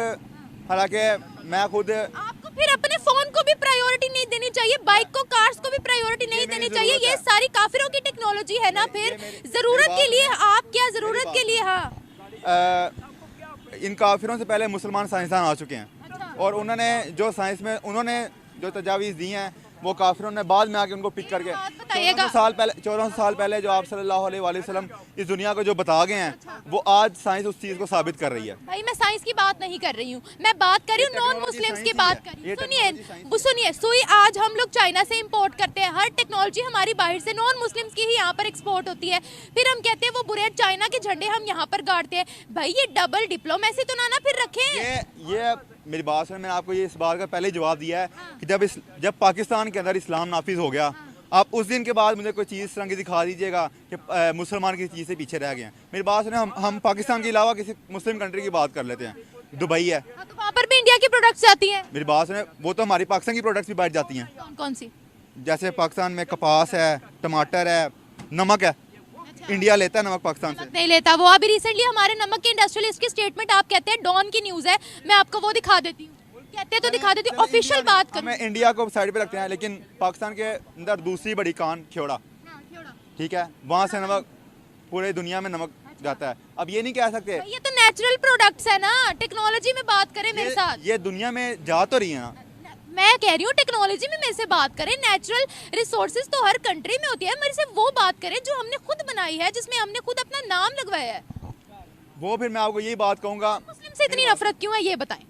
हालांकि मैं खुद, आपको फिर अपने फोन को भी प्रायोरिटी नहीं देनी चाहिए, बाइक को, कार्स को भी प्रायोरिटी नहीं देनी चाहिए। ये सारी काफिरों की टेक्नोलॉजी है ना, फिर जरूरत के लिए आप क्या, जरूरत के लिए। हाँ, इन काफिरों से पहले मुसलमान साइंसदान आ चुके हैं और उन्होंने जो साइंस में उन्होंने जो तजावीज़ दी हैं वो काफिरों ने बाद में आके उनको पिक करके 1400 साल पहले जो आप सल्लल्लाहु अलैहि वसल्लम इस दुनिया को जो बता गए हैं, वो आज साइंस उस चीज़ को साबित कर रही है। भाई मैं साइंस की बात नहीं कर रही हूँ, मैं बात कर रही हूँ नॉन मुस्लिम्स की बात कर रही हूँ। सुनिए, सुई आज हम लोग चाइना से इंपोर्ट करते हैं, हर टेक्नोलॉजी हमारी बाहर से, नॉन मुस्लिम्स की ही यहाँ पर एक्सपोर्ट होती है। फिर हम कहते हैं वो बुरे चाइना के झंडे हम यहाँ पर गाड़ते हैं। भाई ये डबल डिप्लोमेसी तो ना फिर रखें। ये मेरी बात सुन, मैंने आपको ये इस बात का पहले जवाब दिया है कि जब पाकिस्तान के अंदर इस्लाम नाफिज हो गया, आप उस दिन के बाद मुझे कोई चीज़ इस तरह की दिखा दीजिएगा कि मुसलमान किसी चीज़ से पीछे रह गए हैं। मेरी बात सुने, हम पाकिस्तान के अलावा किसी मुस्लिम कंट्री की बात कर लेते हैं, दुबई है, तो वहाँ पर भी इंडिया की प्रोडक्ट्स आती हैं। मेरी बात सुने, वो तो हमारी पाकिस्तान की प्रोडक्ट्स भी बैठ जाती हैं। कौन सी? जैसे पाकिस्तान में कपास है, टमाटर है, नमक है। इंडिया लेता है नमक पाकिस्तान से? नहीं लेता। वो अभी रिसेंटली हमारे नमक के इंडस्ट्रियलिस्ट की स्टेटमेंट आप कहते हैं, डॉन की न्यूज़ है, मैं आपको वो दिखा देती हूँ, कहते हैं तो दिखा देती हूँ, ऑफिशियल बात करूँ। मैं इंडिया को साइड पे रखते हैं, लेकिन पाकिस्तान के अंदर दूसरी बड़ी कान खेड़ा, ठीक है, वहाँ से नमक पूरे दुनिया में नमक जाता है। अब ये नहीं कह सकते, ये तो नेचुरल प्रोडक्ट्स है ना, टेक्नोलॉजी में बात करें मेरे साथ। ये दुनिया में जा तो रही है ना, मैं कह रही हूँ टेक्नोलॉजी में मेरे से बात करें। नेचुरल रिसोर्सेज तो हर कंट्री में होती है, मेरे से वो बात करें जो हमने खुद बनाई है, जिसमें हमने खुद अपना नाम लगवाया है। वो फिर मैं आपको यही बात कहूँगा, मुस्लिम से इतनी नफरत क्यों है ये बताएं।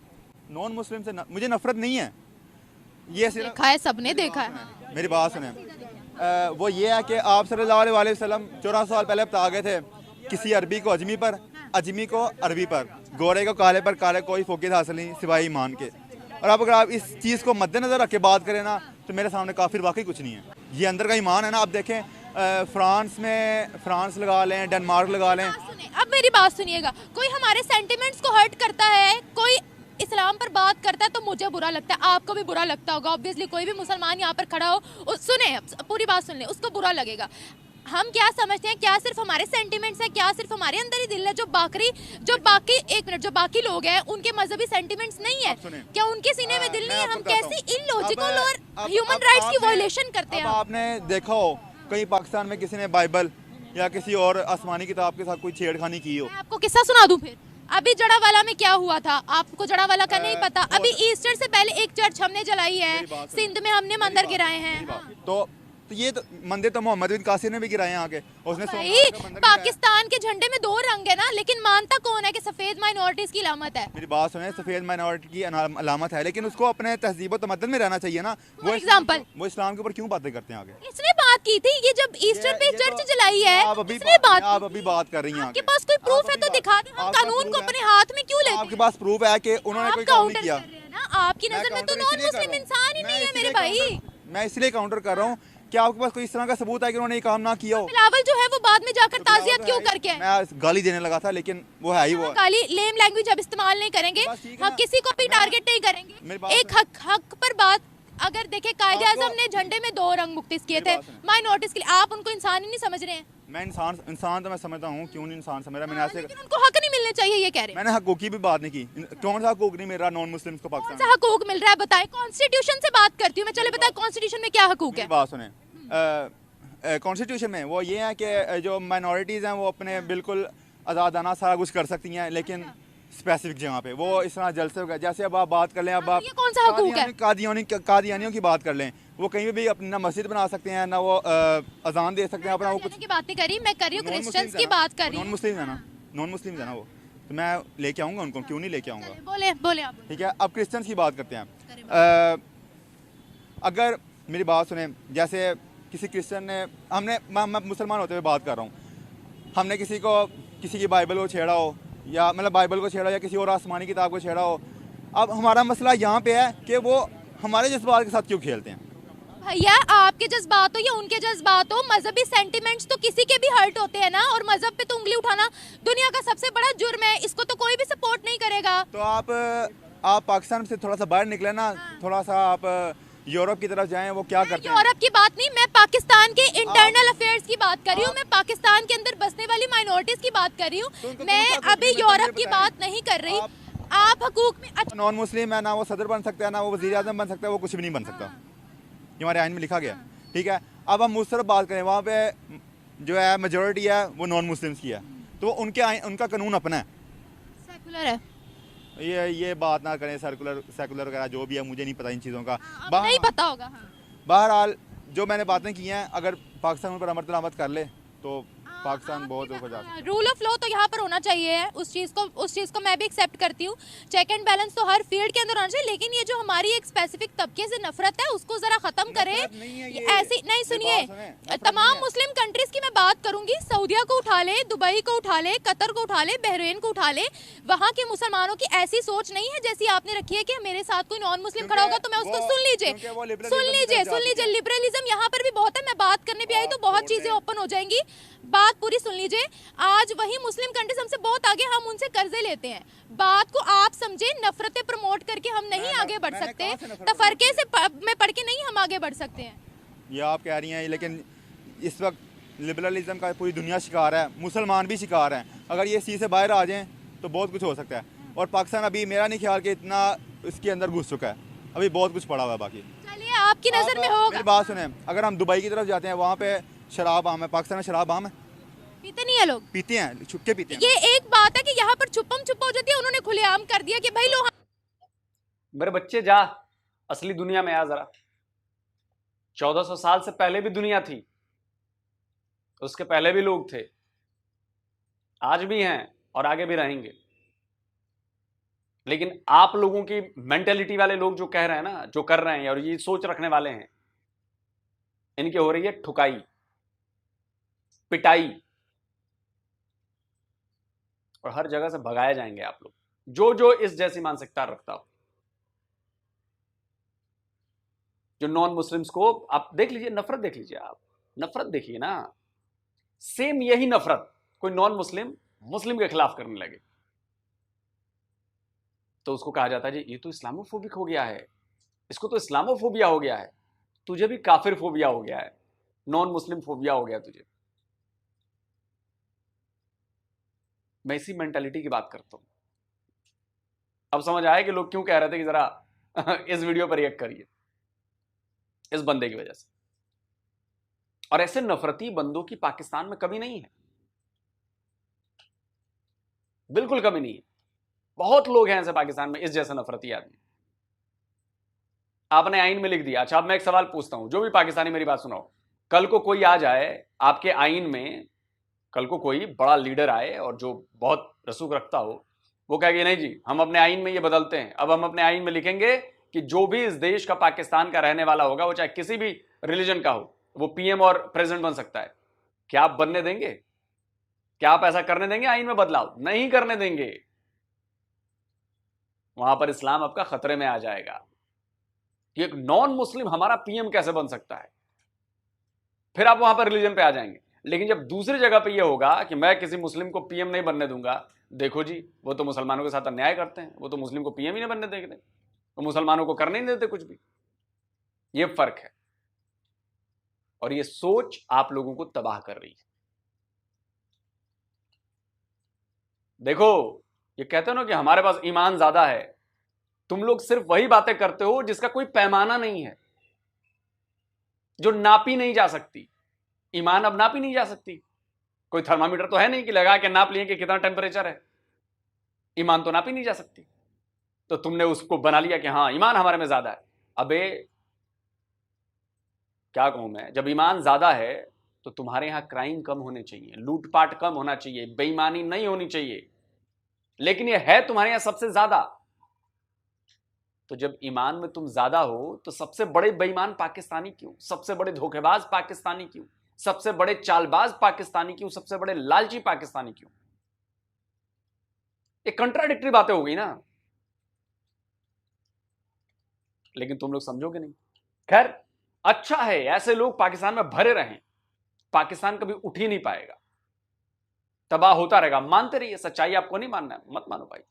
नॉन मुस्लिम से मुझे नफरत नहीं है, ये सिर्फ देखा है, सबने देखा है। मेरी बात सुने, वो ये है कि आप सल्लल्लाहु अलैहि वसल्लम 1400 साल पहले बता गए थे, किसी अरबी को अजमी पर, अजमी को अरबी पर, गोरे को काले पर, काले कोई फोकियत हासिल नहीं सिवाय ईमान के। और अब अगर आप इस चीज़ को मद्देनजर रख के बात करें ना, तो मेरे सामने काफिर वाकई कुछ नहीं है, ये अंदर का ईमान है ना। आप देखें फ्रांस लगा लें, डेनमार्क लगा लें। अब मेरी बात सुनिएगा, कोई हमारे सेंटिमेंट्स को हर्ट करता है, कोई इस्लाम पर बात करता है तो मुझे बुरा लगता है, आपको भी बुरा लगता होगा ऑब्वियसली। कोई भी मुसलमान यहाँ पर खड़ा हो, सुने पूरी बात सुन ले, उसको बुरा लगेगा। हम क्या समझते हैं, क्या सिर्फ हमारे सेंटिमेंट्स है, क्या सिर्फ हमारे अंदर ही दिल है, जो बाकी लोग हैं उनके मजहबी सेंटिमेंट्स नहीं है क्या, उनके सीने में दिल नहीं है? हम कैसी इलॉजिकल और ह्यूमन राइट्स की वायलेशन करते हैं। आपने देखा हो कहीं पाकिस्तान में किसी ने बाइबल या किसी और आसमानी किताब के साथ कोई छेड़खानी की हो? मैं आपको किस्सा सुना दूं फिर। अभी जड़ावाला में क्या हुआ था, आपको जड़ावाला का नहीं पता? अभी ईस्टर से पहले एक चर्च हमने जलाई है, सिंध में हमने मंदिर गिराए हैं। तो ये तो मंदिर तो मोहम्मद बिन कासिर ने भी गिराए हैं आके, उसने पाकिस्तान के झंडे में 2 रंग है ना, लेकिन मानता कौन है कि सफेद माइनॉरिटीज की अलामत है? मेरी बात सुने, सफेद माइनॉरिटी की अलामत है, लेकिन उसको अपने तहजीब और तमद्दुन में रहना चाहिए ना। वो एग्जांपल, वो इस्लाम के ऊपर क्यों बातें करते हैं आगे? इसने बात की थी, ये जब ईस्टर पे चर्च जलाई है, आप अभी बात कर रही हैं। आपके पास कोई प्रूफ है तो दिखा दे, हम कानून को अपने हाथ में क्यों लेते हैं? आपके पास प्रूफ है कि उन्होंने कोई काम नहीं किया? आपकी नजर में तो नॉन मुस्लिम इंसान ही नहीं है मेरे भाई। मैं इसलिए काउंटर कर रहा हूँ, क्या आपके पास कोई इस तरह का सबूत है कि उन्होंने ये काम ना किया हो? बिलावल जो है वो बाद में जाकर ताज़ियत क्यों करके आए? मैं गाली देने लगा था, लेकिन वो है ही वो। गाली, लेम लैंग्वेज अब इस्तेमाल नहीं करेंगे, हम किसी को भी टारगेट नहीं करेंगे। एक हक पर बात, अगर देखे कायदे आज़म ने झंडे में 2 रंग मुख्तस किए थे माइनॉरिटीज के लिए, आप उनको इंसान ही नहीं समझ रहे हैं? मैं इंसान तो मैं समझता हूँ, क्यों नहीं इंसान समझ रहा? मैंने ऐसे उनको हक नहीं मिलने चाहिए ये कह रहे हैं। मैंने हकूक की भी बात नहीं की, कौन सा हकूक नहीं मिल रहा नॉन मुस्लिम्स को पाकिस्तान? कौन सा हकूक मिल रहा है बताएं? कॉन्स्टिट्यूशन से बात करती हूँ मैं, चले बताएं कॉन्स्टिट्यूशन में क्या हकूक है? बात सुने, कॉन्स्टिट्यूशन में वो ये है कि जो माइनॉरिटीज़ हैं वो अपने बिल्कुल आज़ादाना सारा कुछ कर सकती हैं, लेकिन स्पेसिफिक जगह पे वो इस तरह जलसे होगा। जैसे अब आप बात कर लें, अब आप कौन सा हकूक है? कादियानियों की बात कर लें, वो कहीं भी अपनी ना मस्जिद बना सकते हैं, ना वो अजान दे सकते हैं अपना। वो कुछ की बात नहीं करी, मैं कर रही हूँ क्रिश्चियंस की बात कर रही हूँ। नॉन मुस्लिम है ना, नॉन मुस्लिम है ना वो, तो मैं लेके आऊँगा उनको, क्यों नहीं लेके आऊँगा? बोले आप। ठीक है, अब क्रिश्चियंस की बात करते हैं। अगर मेरी बात सुने, जैसे किसी क्रिश्चियन ने, मैं मुसलमान होते हुए बात कर रहा हूँ, हमने किसी की बाइबल को छेड़ा हो, या मतलब बाइबल को छेड़ा, या किसी और आसमानी किताब को छेड़ा हो, अब हमारा मसला यहाँ पे है कि वो हमारे जज्बात के साथ क्यों खेलते हैं? भैया आपके जज्बात हो या उनके जज्बात हो, मजहबी सेंटिमेंट्स तो किसी के भी हर्ट होते हैं ना, और मजहब पे तो उंगली उठाना दुनिया का सबसे बड़ा जुर्म है, इसको तो कोई भी सपोर्ट नहीं करेगा। तो आप पाकिस्तान से थोड़ा सा बाहर निकले ना, थोड़ा सा आप यूरोप की तरफ जाएं, वो क्या करते हैं। यूरोप की बात नहीं, मैं पाकिस्तान के इंटरनल अफेयर्स की बात कर रही हूँ, मैं पाकिस्तान के अंदर बसने वाली माइनॉरिटीज की बात कर रही हूँ, मैं अभी यूरोप की बात नहीं कर रही। आप हकूक में नॉन मुस्लिम है, ना वो सदर बन सकता है, ना वो वज़ीर आज़म बन सकता है, वो कुछ भी नहीं बन सकता, ये हमारे आइन में लिखा गया। ठीक है, अब हम उस तरफ बात करें, वहाँ पे जो है मेजोरिटी है वो नॉन मुस्लिम्स की है, तो उनके उनका कानून अपना है, सेकुलर है। ये बात ना करें सेकुलर वगैरह जो भी है, मुझे नहीं पता इन चीज़ों का, नहीं पता होगा। बहरहाल जो मैंने बातें की हैं, अगर पाकिस्तान पर अमल दरामद कर ले तो पाकिस्तान बहुत ऊपर जा सकता है। रूल ऑफ लॉ तो यहाँ पर होना चाहिए, उस चीज़ को मैं भी एक्सेप्ट करती हूँ। चेक एंड बैलेंस तो हर फील्ड के अंदर होना चाहिए, लेकिन ये जो हमारी एक स्पेसिफिक तबके से नफरत है उसको जरा खत्म करें। ऐसी नहीं, सुनिए, तमाम मुस्लिम कंट्रीज की मैं बात करूंगी, सऊदिया को उठा ले, दुबई को उठा ले, कतर को उठा ले, बहरीन को उठा ले, वहाँ के मुसलमानों की ऐसी सोच नहीं है जैसी आपने रखी है कि मेरे साथ कोई नॉन मुस्लिम खड़ा होगा तो मैं उसको सुन लीजिए। लिबरलिज्म यहाँ पर भी बहुत है, मैं बात करने भी आई तो बहुत चीजें ओपन हो जाएंगी, बात पूरी सुन लीजिए। आज वही मुस्लिम कंट्रीज हमसे बहुत आगे, हम उनसे कर्जे लेते हैं, बात को आप समझे, नफरतें प्रमोट करके हम नहीं आगे बढ़ सकते, तफरके से में पढ़ के नहीं हम आगे बढ़ सकते हैं। ये आप कह रही हैं, लेकिन इस वक्त लिबरलिज्म का पूरी दुनिया शिकार है, मुसलमान भी शिकार हैं। अगर ये चीज़ से बाहर आ जाएं तो बहुत कुछ हो सकता है, और पाकिस्तान अभी मेरा नहीं ख्याल कि इतना इसके अंदर घुस चुका है, अभी बहुत कुछ पड़ा हुआ है बाकी। चलिए, आपकी नजर में होगा। मेरी बात सुने, अगर हम दुबई की तरफ जाते हैं, वहाँ पे शराब आम है, पाकिस्तान में शराब आम है, पीते नहीं है लोग, पीते हैं, छुपके पीते हैं। ये एक बात है कि यहाँ पर छुपम छुपा हो जाती है, उन्होंने खुलेआम कर दिया कि भाई लोग। मेरे बच्चे जा असली दुनिया में आ जरा, 1400 साल से पहले भी दुनिया थी, उसके पहले भी लोग थे, आज भी हैं और आगे भी रहेंगे। लेकिन आप लोगों की मेंटेलिटी वाले लोग जो कह रहे हैं ना, जो कर रहे हैं और ये सोच रखने वाले हैं, इनकी हो रही है ठुकाई, पिटाई, और हर जगह से भगाए जाएंगे आप लोग, जो इस जैसी मानसिकता रखता हो। जो नॉन मुस्लिम्स को आप देख लीजिए, नफरत देख लीजिए, आप नफरत देखिए ना, सेम यही नफरत कोई नॉन मुस्लिम मुस्लिम के खिलाफ करने लगे तो उसको कहा जाता है जी ये तो इस्लामोफोबिक हो गया है, इसको तो इस्लामोफोबिया हो गया है, तुझे भी काफिर फोबिया हो गया है, नॉन मुस्लिम फोबिया हो गया तुझे। मैं इसी मेंटालिटी की बात करता हूं। अब समझ आया कि लोग क्यों कह रहे थे कि जरा इस वीडियो पर रिएक्ट करिए, इस बंदे की वजह से। और ऐसे नफरती बंदों की पाकिस्तान में कमी नहीं है, बिल्कुल कमी नहीं है। बहुत लोग हैं ऐसे पाकिस्तान में, इस जैसे नफरती आदमी। आपने आइन में लिख दिया। अच्छा, अब मैं एक सवाल पूछता हूं, जो भी पाकिस्तानी मेरी बात सुनाओ, कल को कोई आ जाए आपके आइन में, कल को कोई बड़ा लीडर आए और जो बहुत रसूख रखता हो, वो कहेगा नहीं जी हम अपने आइन में ये बदलते हैं, अब हम अपने आइन में लिखेंगे कि जो भी इस देश का, पाकिस्तान का रहने वाला होगा, वो चाहे किसी भी रिलीजन का हो, वो पीएम और प्रेसिडेंट बन सकता है। क्या आप बनने देंगे? क्या आप ऐसा करने देंगे? आइन में बदलाव नहीं करने देंगे। वहां पर इस्लाम आपका खतरे में आ जाएगा कि एक नॉन मुस्लिम हमारा पीएम कैसे बन सकता है, फिर आप वहां पर रिलीजन पे आ जाएंगे। लेकिन जब दूसरी जगह पे ये होगा कि मैं किसी मुस्लिम को पीएम नहीं बनने दूंगा, देखो जी वो तो मुसलमानों के साथ अन्याय करते हैं, वो तो मुस्लिम को पीएम ही नहीं बनने देते, वो मुसलमानों को करने नहीं देते कुछ भी। ये फर्क है, और ये सोच आप लोगों को तबाह कर रही है। देखो, ये कहते हो ना कि हमारे पास ईमान ज्यादा है, तुम लोग सिर्फ वही बातें करते हो जिसका कोई पैमाना नहीं है, जो नापी नहीं जा सकती। ईमान अब नापी नहीं जा सकती, कोई थर्मामीटर तो है नहीं कि लगा के नाप लिए कि कितना टेम्परेचर है। ईमान तो नापी नहीं जा सकती, तो तुमने उसको बना लिया कि हाँ ईमान हमारे में ज्यादा है। अबे क्या कहूं मैं, जब ईमान ज्यादा है तो तुम्हारे यहां क्राइम कम होने चाहिए, लूटपाट कम होना चाहिए, बेईमानी नहीं होनी चाहिए, लेकिन यह है तुम्हारे यहां सबसे ज्यादा। तो जब ईमान में तुम ज्यादा हो तो सबसे बड़े बेईमान पाकिस्तानी क्यों, सबसे बड़े धोखेबाज पाकिस्तानी क्यों, सबसे बड़े चालबाज पाकिस्तानी क्यों, सबसे बड़े लालची पाकिस्तानी क्यों? ये कंट्राडिक्टरी बातें हो गई ना, लेकिन तुम लोग समझोगे नहीं। खैर अच्छा है ऐसे लोग पाकिस्तान में भरे रहें, पाकिस्तान कभी उठ ही नहीं पाएगा, तबाह होता रहेगा। मानते रहिए, सच्चाई आपको नहीं मानना है मत मानो भाई।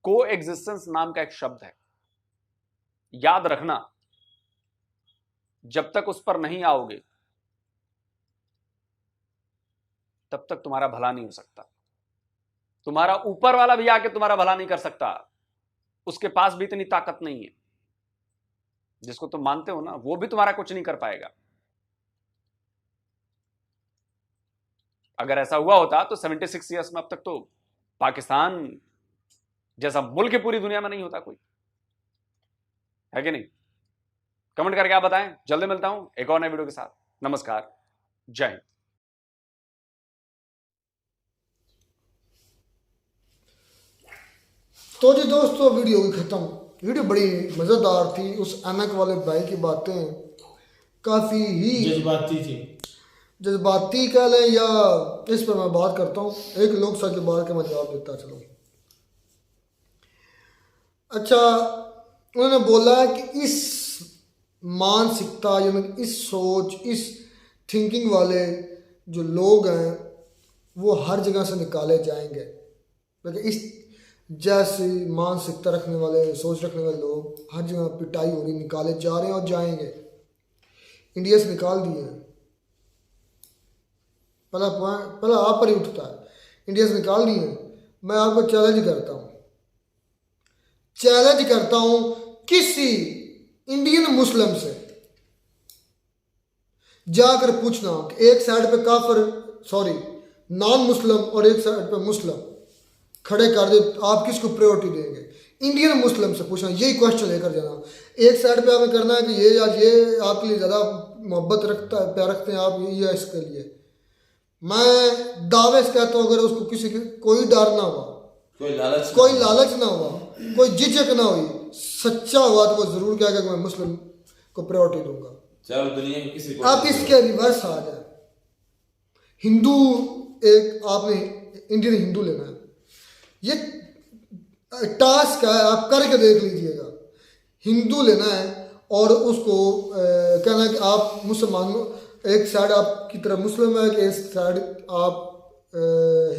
को एग्जिस्टेंस नाम का एक शब्द है, याद रखना। जब तक उस पर नहीं आओगे तब तक तुम्हारा भला नहीं हो सकता। तुम्हारा ऊपर वाला भी आके तुम्हारा भला नहीं कर सकता, उसके पास भी इतनी ताकत नहीं है। जिसको तुम मानते हो ना, वो भी तुम्हारा कुछ नहीं कर पाएगा। अगर ऐसा हुआ होता तो 76 ईयर्स में अब तक तो पाकिस्तान जैसा मुल्क पूरी दुनिया में नहीं होता कोई, है कि नहीं? कमेंट करके आप बताएं। जल्दी मिलता हूं एक और नए वीडियो के साथ। नमस्कार, जय हिंद। तो जी दोस्तों, वीडियो भी खत्म। वीडियो बड़ी मज़ेदार थी। उस अनक वाले भाई की बातें काफ़ी ही जज्बाती कह लें, या इस पर मैं बात करता हूँ। एक लोग सा के बार के मैं जवाब देता चलो। अच्छा, उन्होंने बोला कि इस मानसिकता यानी इस सोच, इस थिंकिंग वाले जो लोग हैं वो हर जगह से निकाले जाएंगे। लेकिन इस जैसी मानसिकता रखने वाले, सोच रखने वाले लोग हर जगह पिटाई हो रही, निकाले जा रहे हैं और जाएंगे। इंडिया से निकाल दिए हैं। पहला आप पर ही उठता है। इंडिया से निकाल दिए हैं। मैं आपको चैलेंज करता हूं किसी इंडियन मुस्लिम से जाकर पूछना कि एक साइड पे नॉन मुस्लिम और एक साइड पे मुस्लिम खड़े कर दे, आप किसको प्रायोरिटी देंगे? इंडियन मुस्लिम से पूछना, यही क्वेश्चन लेकर जाना। एक साइड पे हमें करना है कि ये आपके लिए ज़्यादा मोहब्बत प्यार रखते हैं आप, ये इसके लिए। मैं दावे से कहता हूँ, अगर उसको किसी की कोई डर ना हुआ, कोई लालच ना हुआ, कोई झिझक ना हुई, सच्चा हुआ, तो वो जरूर कहेगा कि मैं मुस्लिम को प्रायोरिटी दूंगा। चलो दुनिया में किसी को आप इसके रिवर्स आ जाए। हिंदू, एक आपने इंडियन हिंदू लेना है, ये टास्क है, आप करके देख लीजिएगा। हिंदू लेना है और उसको कहना है कि आप मुसलमान, एक साइड आपकी तरफ मुस्लिम है, एक साइड आप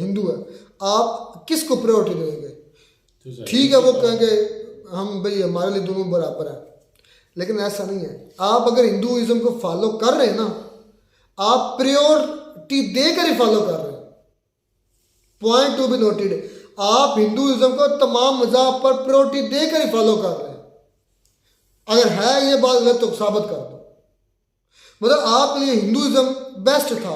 हिंदू है, आप किसको प्रायोरिटी देंगे? ठीक है, वो कहेंगे हम भाई हमारे लिए दोनों बराबर है। लेकिन ऐसा नहीं है। आप अगर हिंदुइज्म को फॉलो कर रहे हैं ना, आप प्रायोरिटी देकर ही फॉलो कर रहे हैं। पॉइंट टू बी नोटेड, आप हिंदुइज्म को तमाम मज़हब पर प्रायोरिटी देकर ही फॉलो कर रहे हैं। अगर है ये बात गलत तो साबित कर दो। मतलब आपके लिए हिंदुइज्म बेस्ट था,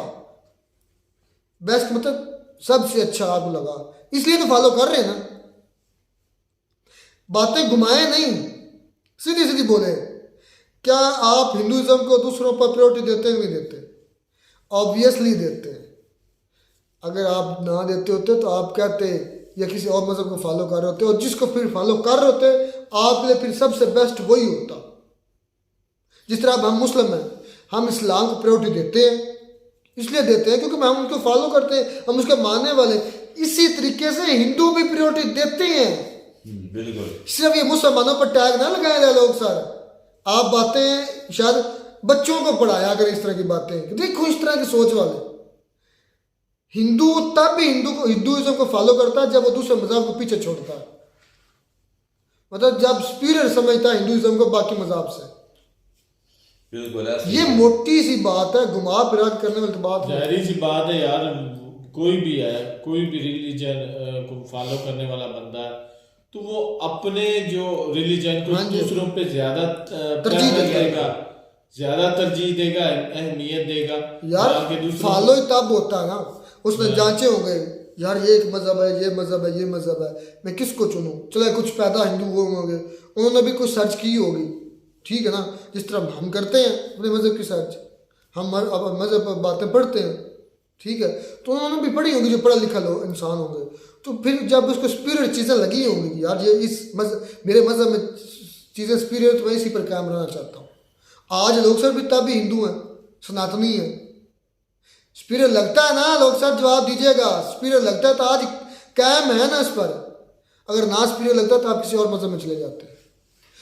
बेस्ट मतलब सबसे अच्छा आपको लगा, इसलिए तो फॉलो कर रहे हैं ना। बातें घुमाए नहीं, सीधी सीधी बोले। क्या आप हिंदुइज्म को दूसरों पर प्रायोरिटी देते हैं? नहीं देते, ऑब्वियसली देते हैं। अगर आप ना देते होते तो आप कहते या किसी और मज़हब को फॉलो कर रहे होते, और जिसको फिर फॉलो कर रहे होते आपके लिए फिर सबसे बेस्ट वही होता। जिस तरह अब हम मुस्लिम हैं, हम इस्लाम को प्रायोरिटी देते हैं, इसलिए देते हैं क्योंकि हम उनको फॉलो करते हैं, हम उसके मानने वाले। इसी तरीके से हिंदू भी प्रायोरिटी देते हैं। बिल्कुल, सिर्फ ये मुसलमानों पर टैग ना लगाए जाए लोग। सर आप बातें शायद बच्चों को पढ़ाया करें इस तरह की बातें, देखो इस तरह की सोच वाले। हिंदू तब भी हिंदुइज्म को फॉलो करता है जब वो दूसरे मज़हब को पीछे छोड़ता है, मतलब जब सुपीरियर समझता है हिंदुइज्म को बाकी मज़हब से। बिल्कुल, ये मोटी सी बात है, घुमा फिरा करने वाली बात है। जाहिर सी बात है यार, कोई भी है, कोई भी रिलीजन को फॉलो करने वाला बंदा है तो वो अपने जो रिलीजन को दूसरों पे ज्यादा तरजीह देगा, ज्यादा तरजीह देगा, अहमियत देगा। यार फॉलो ही तब होता है ना, उसमें जांचे हो गए यार, ये एक मज़हब है, ये मज़हब है, ये मज़हब है, मैं किसको चुनूं? चले कुछ पैदा हिंदू वो होंगे, उन्होंने भी कुछ सर्च की होगी, ठीक है ना, जिस तरह हम करते हैं अपने मज़हब की सर्च, हम मज़हब पर बातें पढ़ते हैं, ठीक है, तो उन्होंने भी पढ़ी होगी जो पढ़ा लिखा लोग इंसान होंगे। तो फिर जब उसको स्पिरिट चीज़ें लगी होंगी कि यार ये इस मेरे मज़हब में चीज़ें स्पिरिट, तो मैं इसी पर कायम रहना चाहता हूँ। आज लोग सर भी तब भी हिंदू हैं, सनातनी हैं। स्पिरिट लगता है ना, लोग सर जवाब दीजिएगा, स्पिरिट लगता है तो आज कायम है ना इस पर। अगर ना स्पिरिट लगता तो आप किसी और मज़हब में चले जाते हैं।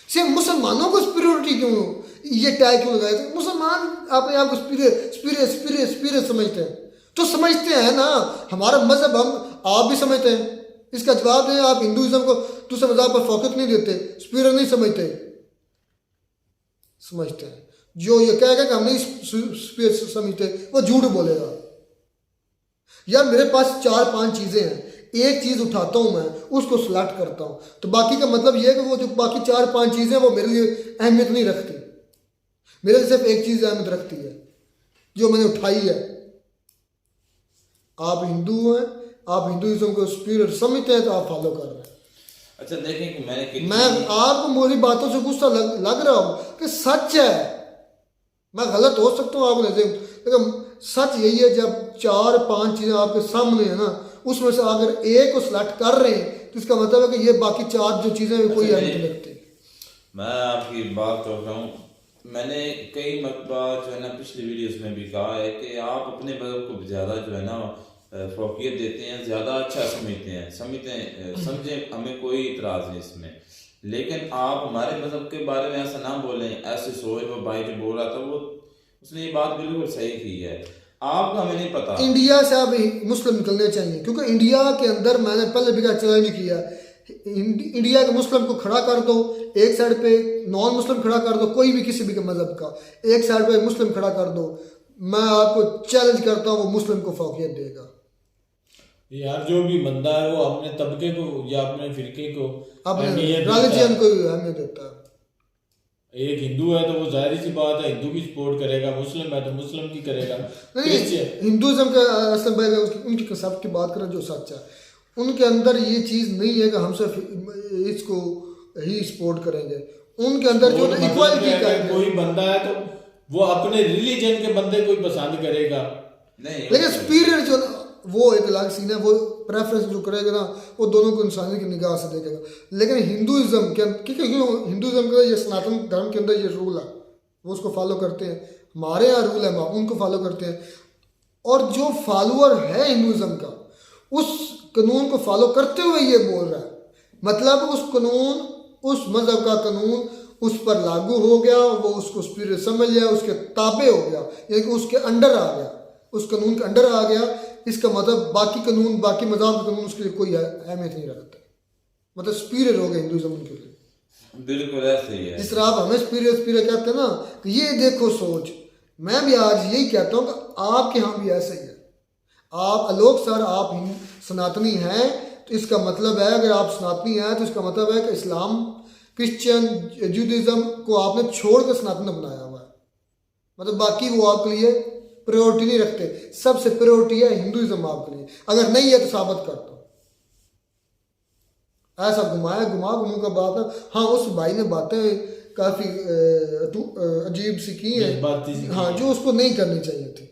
सिर्फ मुसलमानों को स्पिरिट क्यों, ये टैग क्यों लगाए थे? मुसलमान अपने आप को स्पिरिट समझते हैं, तो समझते हैं ना, हमारा मज़हब हम आप भी समझते हैं। इसका जवाब है आप हिंदुइज्म को दूसरे मज़हब पर फोकस नहीं देते, स्पिरिट नहीं समझते हैं। जो ये कहेगा कि हम नहीं स्पिरिट समझते वो झूठ बोलेगा। यार मेरे पास 4-5 चीज़ें हैं, एक चीज़ उठाता हूँ मैं, उसको सिलेक्ट करता हूँ, तो बाकी का मतलब ये है कि वो जो बाकी 4-5 चीज़ें वो मेरे लिए अहमियत नहीं रखती। मेरे लिए सिर्फ एक चीज़ अहमियत रखती है जो मैंने उठाई है। आप हिंदू हैं, आप हिंदुइज्म को स्पिरिट समझते हैं तो आप फॉलो कर रहे हैं। अच्छा देखें कि मैं आपको मेरी बातों से गुस्सा लग रहा हूँ कि सच है, मैं गलत हो सकता हूँ आप लेकिन सच यही है, जब 4-5 चीज़ें आपके सामने है ना, उसमें से अगर एक को सिलेक्ट कर रहे हैं तो इसका मतलब है कि ये बाकी 4 जो चीज़ें हैं कोई अहमियत नहीं रखती। मैं आपकी बात कर रहा हूँ, मैंने कई मरतबा जो है ना पिछली वीडियोस में भी कहा है कि आप अपने मज़हब को ज़्यादा जो है ना फोकियत देते हैं, ज़्यादा अच्छा समझें, हमें कोई इतराज़ नहीं इसमें, लेकिन आप हमारे मज़हब के बारे में ऐसा ना बोलें, ऐसे सोच। वो भाई जो बोल रहा था वो उसने ये बात बिल्कुल सही की है, आपको हमें नहीं पता। इंडिया से अब मुस्लिम निकलने चाहिए, क्योंकि इंडिया के अंदर मैंने पहले भी चैलेंज किया, इंडिया के मुस्लिम को खड़ा कर दो, एक साइड पे नॉन मुस्लिम खड़ा कर दो, कोई भी किसी भी मजहब का, एक साइड पे मुस्लिम खड़ा कर दो, मैं आपको चैलेंज करता हूँ वो मुस्लिम को फौकियत देगा। यार जो भी बंदा है वो अपने तबके को या अपने फिरके को अपने रिलीजन को अहमियत देता है। एक हिंदू है तो वो जाहिर सी बात है हिंदू की सपोर्ट करेगा, मुस्लिम है तो मुस्लिम की करेगा। नहीं, हिंदुइज्म का असल में उनकी कंसेप्ट की बात करें जो सच है, उनके अंदर ये चीज़ नहीं है कि हम सिर्फ इसको ही सपोर्ट करेंगे, उनके अंदर जो इक्वालिटी का कोई बंदा है तो वो अपने रिलीजन के बंदे को ही पसंद करेगा। नहीं लेकिन स्पिरिट जो वो एक अलग सीन है, वो प्रेफरेंस जो करेगा ना वो दोनों को इंसानी की निगाह से देखेगा। लेकिन हिंदुइज्म के क्योंकि हिंदुइज्म का ये सनातन धर्म के अंदर ये रूल है, वो उसको फॉलो करते हैं, हमारे यहाँ रूल है हम उनको फॉलो करते हैं, और जो फॉलोअर है हिंदुइज्म का उस कानून को फॉलो करते हुए ये बोल रहा है, मतलब उस कानून, उस मज़हब का कानून उस पर लागू हो गया, वो उसको स्पिरिट समझ लिया, उसके ताबे हो गया, यानी कि उसके अंडर आ गया, उस कानून के अंडर आ गया। इसका मतलब बाकी कानून, बाकी मज़हब के कानून उसके लिए कोई अहमियत नहीं रखता, मतलब स्पिरिट हो गया हिंदुइज्म उनके लिए। बिल्कुल ऐसे ही है। जिस तरह आप हमें स्पिरिट कहते हैं ना, कि ये देखो सोच, मैं भी आज यही कहता हूँ कि आपके यहाँ भी ऐसा ही है। आप आलोक सर, आप सनातनी हैं तो इसका मतलब है, अगर आप सनातनी हैं तो इसका मतलब है कि इस्लाम, क्रिश्चियन, जूडिज्म को आपने छोड़ कर सनातन बनाया हुआ है, मतलब बाकी वो आपके लिए प्रायोरिटी नहीं रखते, सबसे प्रायोरिटी है हिंदुइज्म आपके लिए। अगर नहीं है तो साबित कर दो। ऐसा घुमा का बात है। हाँ, उस भाई ने बातें काफ़ी अजीब सी की हैं, हाँ, जो उसको नहीं करनी चाहिए थी,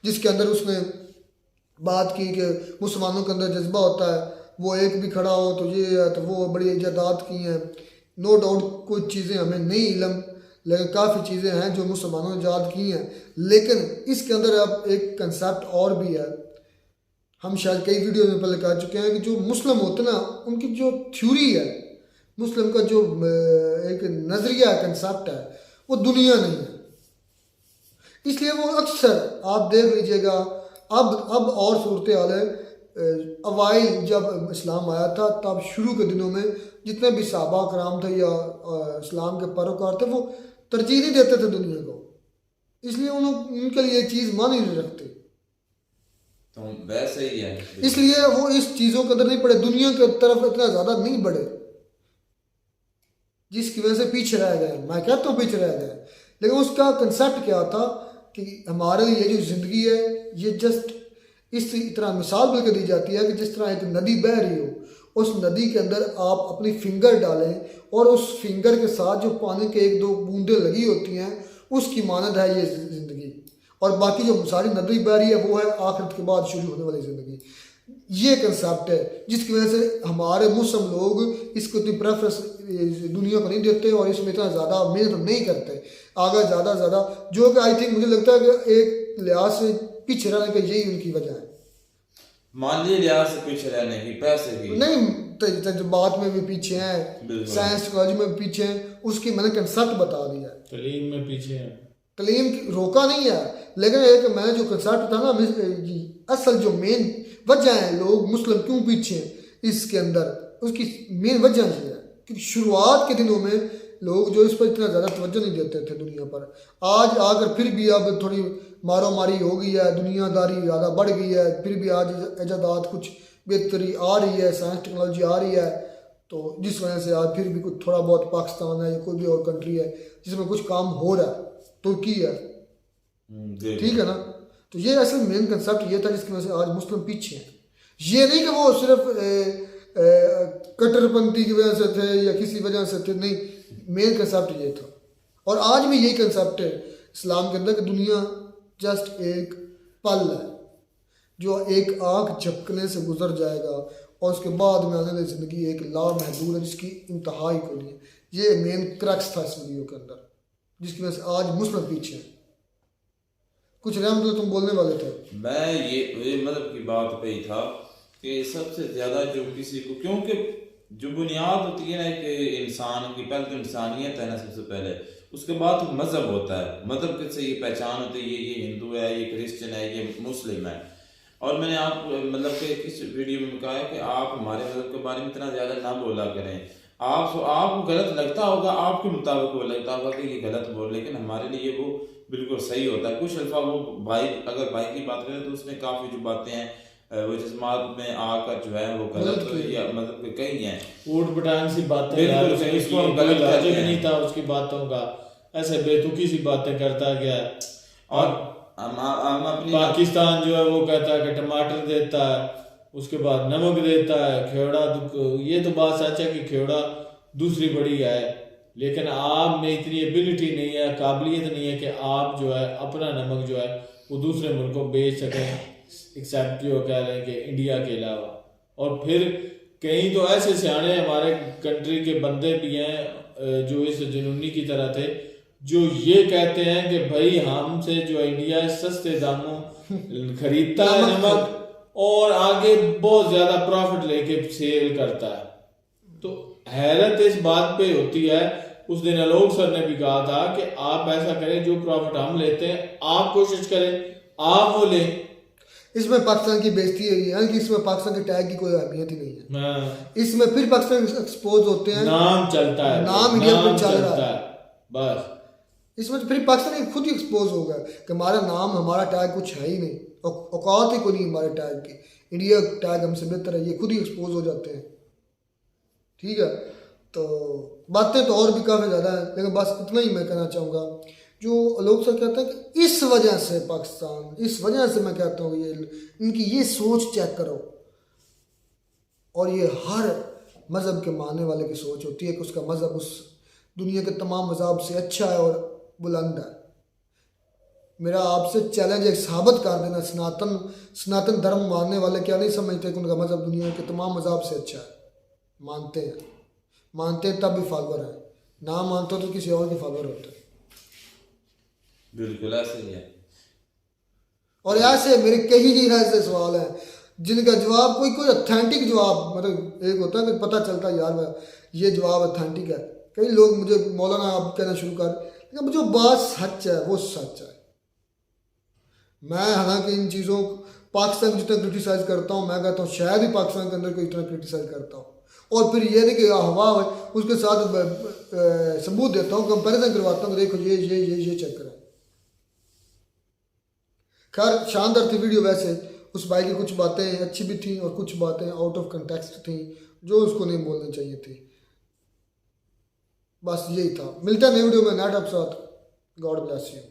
जिसके अंदर उसने बात की कि मुसलमानों के अंदर जज्बा होता है, वो एक भी खड़ा हो तो ये है तो वो, बड़ी इजादात की हैं। नो डाउट कुछ चीज़ें हमें नहीं इलम, लेकिन काफ़ी चीज़ें हैं जो मुसलमानों ने ईजाद की हैं। लेकिन इसके अंदर अब एक कंसेप्ट और भी है, हम शायद कई वीडियो में पहले कह चुके हैं कि जो मुस्लिम होते हैं ना, उनकी जो थ्योरी है, मुस्लिम का जो एक नज़रिया कंसेप्ट है, वो दुनिया नहीं है। इसलिए वो अक्सर आप देख लीजिएगा, अब और सूरत हाल है, अवाइल जब इस्लाम आया था तब शुरू के दिनों में जितने भी सहाबा कराम थे या इस्लाम के पैरोकार थे, वो तरजीह नहीं देते थे दुनिया को, इसलिए उनके लिए चीज़ मान ही नहीं रखते, तो वैसे ही है, इसलिए वो इस चीज़ों के अंदर नहीं पड़े, दुनिया की तरफ इतना ज़्यादा नहीं बढ़े, जिसकी वजह से पीछे रह गए। मैं कहता हूँ पीछे रह गए, लेकिन उसका कंसेप्ट क्या था कि हमारे लिए ये जो ज़िंदगी है, ये जस्ट इस तरह मिसाल बिल्कुल दी जाती है कि जिस तरह एक नदी बह रही हो, उस नदी के अंदर आप अपनी फिंगर डालें और उस फिंगर के साथ जो पानी के 1-2 बूंदें लगी होती हैं, उसकी मानद है ये ज़िंदगी, और बाकी जो सारी नदी बह रही है वो है आखिरत के बाद शुरू होने वाली ज़िंदगी। ये कंसेप्ट है जिसकी वजह से हमारे मुस्लिम लोग इसको इतनी प्रेफरेंस दुनिया को नहीं देते और इसमें इतना ज़्यादा मेहनत नहीं करते आगे ज़्यादा, जो कि आई थिंक मुझे लगता है कि एक लिहाज से पीछे रहने का यही उनकी वजह है। माली लिहाज से पीछे रहने की, पैसे की नहीं, तजुर्बात में भी पीछे हैं, साइंस टेक्नोलॉजी में भी पीछे हैं, उसकी मैंने कंसेप्ट बता दिया, तलीम में पीछे हैं, तलीम रोका नहीं है, लेकिन एक मैंने जो कंसेप्ट था ना, असल जो मेन वजह है लोग मुस्लिम क्यों पीछे हैं इसके अंदर, उसकी मेन वजह ये है कि शुरुआत के दिनों में लोग जो इस पर इतना ज़्यादा तवज्जो नहीं देते थे दुनिया पर। आज आकर फिर भी अब थोड़ी मारो मारी हो गई है, दुनियादारी ज़्यादा बढ़ गई है, फिर भी आज इजादात कुछ बेहतरी आ रही है, साइंस टेक्नोलॉजी आ रही है, तो जिस वजह से आज फिर भी कुछ थोड़ा बहुत पाकिस्तान है या कोई भी और कंट्री है जिसमें कुछ काम हो रहा है, तुर्की है, ठीक है ना। तो ये असल मेन कंसेप्ट ये था जिसकी वजह से आज मुस्लिम पीछे हैं। ये नहीं कि वो सिर्फ कट्टरपंथी की वजह से थे या किसी वजह से थे, नहीं, मेन कंसेप्ट ये था। और आज भी यही कंसेप्ट है इस्लाम के अंदर कि दुनिया जस्ट एक पल है जो एक आँख झपकने से गुजर जाएगा और उसके बाद में आने वाली ज़िंदगी एक लामहदूद है जिसकी इंतहा ही कोई नहीं है। ये मेन क्रक्स था इस वीडियो के अंदर जिसकी वजह से आज मुस्लिम पीछे हैं। कुछ रहमत तुम बोलने वाले थे। मैं ये मतलब की बात पे ही था कि सबसे ज़्यादा जो किसी को, क्योंकि जो बुनियाद होती है ना कि इंसान की, पहले तो इंसानियत है ना सबसे पहले, उसके बाद तो मज़हब होता है। मज़हब से ये पहचान होती है, ये हिंदू है, ये क्रिश्चियन है, ये मुस्लिम है। और मैंने आप मतलब कि किस वीडियो में कहा है कि आप हमारे मज़हब के बारे में इतना ज़्यादा ना बोला करें। आपको गलत लगता होगा, आपके मुताबिक वो लगता होगा कि ये गलत बोल, लेकिन हमारे लिए वो बिल्कुल सही होता है। कुछ अल्फा वो भाई, अगर भाई की बात करें तो उसमें काफ़ी जो बातें हैं वो जिस्मात में आकर जो है वो गलत या मतलब कई हैं, ऊट पटांग सी बातें, बिल्कुल उसको गलत लॉजिक नहीं था उसकी बातों का, ऐसे बेतुकी सी बातें करता गया। और हम अपनी पाकिस्तान जो है वो कहता है कि टमाटर देता है, उसके बाद नमक देता है, खेवड़ा, ये तो बात सच है कि खेवड़ा दूसरी बड़ी है, लेकिन आप में इतनी एबिलिटी नहीं है, काबिलियत नहीं है कि आप जो है अपना नमक जो है वो दूसरे मुल्कों बेच सकें, एक्सेप्ट जो कह रहे हैं कि इंडिया के अलावा। और फिर कई तो ऐसे सियाने हमारे कंट्री के बंदे भी हैं जो इस जुनूनी की तरह थे, जो ये कहते हैं कि भाई हमसे जो इंडिया सस्ते दामों खरीदता है नमक और आगे बहुत ज़्यादा प्रॉफिट लेके सेल करता है। तो हैरत इस बात पे होती है, उस दिन आलोक सर ने भी कहा था कि आप ऐसा करें, जो प्रॉफिट हम लेते हैं आप कोशिश करें आप वो लें। इसमें पाकिस्तान की बेइज्जती हुई है कि इसमें पाकिस्तान के टैग की कोई अहमियत ही नहीं है। इसमें फिर पाकिस्तान एक्सपोज होते हैं, नाम चलता है, नाम इंडिया में चल रहा है बस। इसमें फिर पाकिस्तान खुद ही एक्सपोज होगा कि हमारा नाम, हमारा टैग कुछ है ही नहीं, औकात ही कोई नहीं हमारे टैग की, इंडिया टैग हमसे बेहतर है, ये खुद ही एक्सपोज हो जाते हैं। ठीक है, तो बातें तो और भी काफ़ी ज़्यादा है, लेकिन बस इतना ही मैं कहना चाहूँगा। जो लोग सब कहते हैं कि इस वजह से पाकिस्तान, इस वजह से मैं कहता हूँ ये इनकी ये सोच चेक करो, और ये हर मज़हब के मानने वाले की सोच होती है कि उसका मज़हब उस दुनिया के तमाम मज़हब से अच्छा है और बुलंद है। मेरा आपसे चैलेंज है, साबित कर देना सनातन धर्म मानने वाले क्या नहीं समझते कि उनका मज़हब दुनिया के तमाम मज़हब से अच्छा है। मानते हैं तब भी फॉलोअर है, ना मानते हो तो किसी और के फॉलोअर होते हैं। बिल्कुल ऐसे ही है। और ऐसे मेरे कई ही ऐसे सवाल हैं जिनका जवाब कोई ऑथेंटिक जवाब, मतलब एक होता है कि पता चलता यार ये जवाब ऑथेंटिक है। कई लोग मुझे मौलाना आप कहना शुरू कर, लेकिन जो बात सच है वो सच है। मैं हालांकि इन चीज़ों पाकिस्तान को जितना क्रिटिसाइज़ करता हूँ, मैं कहता हूँ शायद ही पाकिस्तान के अंदर कोई इतना क्रिटिसाइज़ करता हूँ, और फिर ये नहीं कि हवा उसके साथ सबूत देता हूँ, कंपैरिजन करवाता हूँ, देखो ये चेक करें। खैर शानदार थी वीडियो। वैसे उस भाई की कुछ बातें अच्छी भी थी और कुछ बातें आउट ऑफ कंटेक्स्ट थी जो उसको नहीं बोलनी चाहिए थी। बस यही था। मिलता है नई वीडियो में, नेट आप साथ। God bless you.